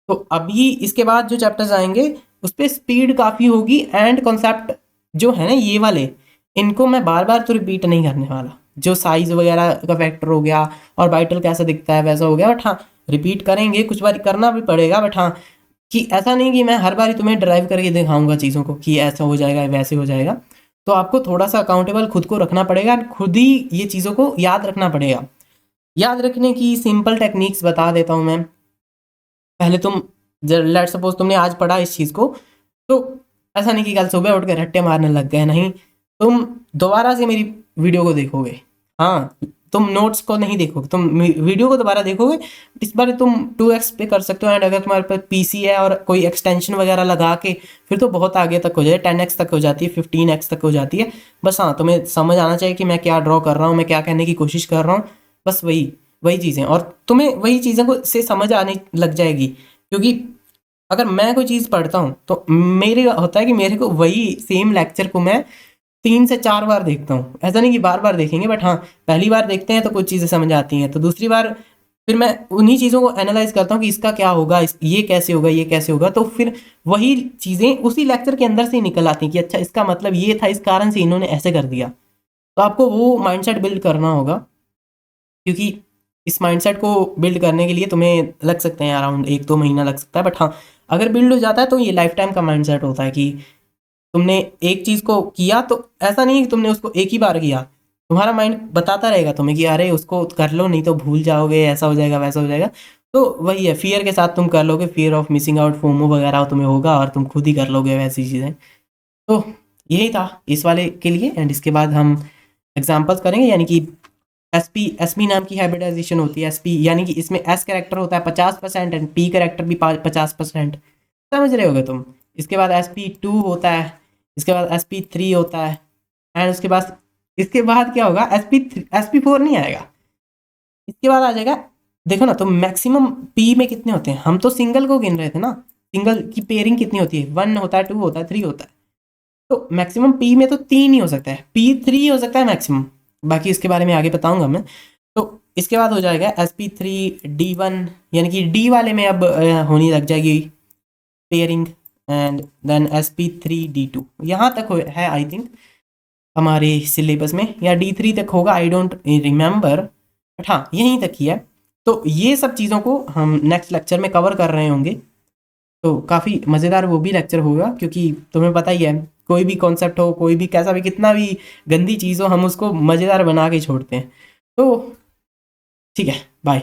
तो अभी इसके बाद जो चैप्टर्स आएंगे उस पर स्पीड काफ़ी होगी, एंड कॉन्सेप्ट जो है ना ये वाले, इनको मैं बार बार तो रिपीट नहीं करने वाला। जो साइज वगैरह का फैक्टर हो गया और बाइटल कैसा दिखता है वैसा हो गया, बट हाँ रिपीट करेंगे, कुछ बार करना भी पड़ेगा, बट हाँ कि ऐसा नहीं कि मैं हर बार तुम्हें ड्राइव करके दिखाऊंगा चीज़ों को कि ऐसा हो जाएगा वैसे हो जाएगा। तो आपको थोड़ा सा अकाउंटेबल खुद को रखना पड़ेगा, खुद ही ये चीज़ों को याद रखना पड़ेगा। याद रखने की सिंपल टेक्निक्स बता देता हूँ मैं। पहले तुम लेट सपोज तुमने आज पढ़ा इस चीज़ को, तो ऐसा नहीं कि कल सुबह उठ के रट्टे मारने लग गए, नहीं, तुम दोबारा से मेरी वीडियो को देखोगे। हाँ, तुम नोट्स को नहीं देखोगे, तुम वीडियो को दोबारा देखोगे। इस बार तुम 2x पे कर सकते हो, एंड अगर तुम्हारे पास पीसी है और कोई एक्सटेंशन वगैरह लगा के फिर तो बहुत आगे तक हो जाए, 10x तक हो जाती है, 15x तक हो जाती है। बस हाँ तुम्हें समझ आना चाहिए कि मैं क्या ड्रॉ कर रहा हूँ, मैं क्या कहने की कोशिश कर रहा हूँ, बस वही वही चीज़ें, और तुम्हें वही चीज़ों को से समझ आने लग जाएगी। क्योंकि अगर मैं कोई चीज़ पढ़ता हूँ तो मेरे होता है कि मेरे को वही सेम लेक्चर को मैं 3 से 4 बार देखता हूँ। ऐसा नहीं कि बार बार देखेंगे, बट हाँ पहली बार देखते हैं तो कुछ चीज़ें समझ आती हैं, तो दूसरी बार फिर मैं उन्हीं चीज़ों को एनालाइज करता हूँ कि इसका क्या होगा, ये कैसे होगा, ये कैसे होगा, तो फिर वही चीज़ें उसी लेक्चर के अंदर से ही निकल आती हैं कि अच्छा इसका मतलब ये था, इस कारण से इन्होंने ऐसे कर दिया। तो आपको वो माइंडसेट बिल्ड करना होगा, क्योंकि इस माइंडसेट को बिल्ड करने के लिए तुम्हें लग सकते हैं अराउंड 1-2 महीना लग सकता है, बट हाँ अगर बिल्ड हो जाता है तो ये लाइफ टाइम का माइंडसेट होता है कि तुमने एक चीज़ को किया तो ऐसा नहीं कि तुमने उसको एक ही बार किया, तुम्हारा माइंड बताता रहेगा तुम्हें कि अरे उसको कर लो नहीं तो भूल जाओगे, ऐसा हो जाएगा वैसा हो जाएगा। तो वही है, फियर के साथ तुम कर लोगे, fear of missing out, FOMO वगैरह तुम्हें होगा और तुम खुद ही कर लोगे वैसी चीज़ें। तो यही था इस वाले के लिए, एंड इसके बाद हम एग्जाम्पल्स करेंगे, यानी कि एसपी नाम की हाइब्रिडाइजेशन होती है। एसपी यानी कि इसमें एस कैरेक्टर होता है 50% एंड पी कैरेक्टर भी 50%, समझ रहे होगे तुम। इसके बाद SP2 होता है, इसके बाद SP3 होता है, एंड इसके बाद क्या होगा, SP4 नहीं आएगा, इसके बाद आ जाएगा। देखो ना, तो मैक्सिमम पी में कितने होते हैं, हम तो सिंगल को गिन रहे थे ना, सिंगल की पेयरिंग कितनी होती है, 1 होता है, 2 होता है, 3 होता है। तो मैक्सिमम पी में तो 3 ही हो सकता है, P3 हो सकता है मैक्सिमम, बाकी इसके बारे में आगे बताऊंगा मैं। तो इसके बाद हो जाएगा SP3D1, यानी कि डी वाले में अब होने लग जाएगी पेयरिंग, एंड देन SP3D2, यहाँ तक है आई थिंक हमारे सिलेबस में, या D3 तक होगा, आई डोंट रिमेंबर, बट हाँ यहीं तक ही है। तो ये सब चीज़ों को हम नेक्स्ट लेक्चर में कवर कर रहे होंगे, तो काफ़ी मज़ेदार वो भी लेक्चर होगा, क्योंकि तुम्हें पता ही है कोई भी कॉन्सेप्ट हो, कोई भी कैसा भी कितना भी गंदी चीज़ हो, हम उसको मज़ेदार बना के छोड़ते हैं। तो ठीक है, बाय।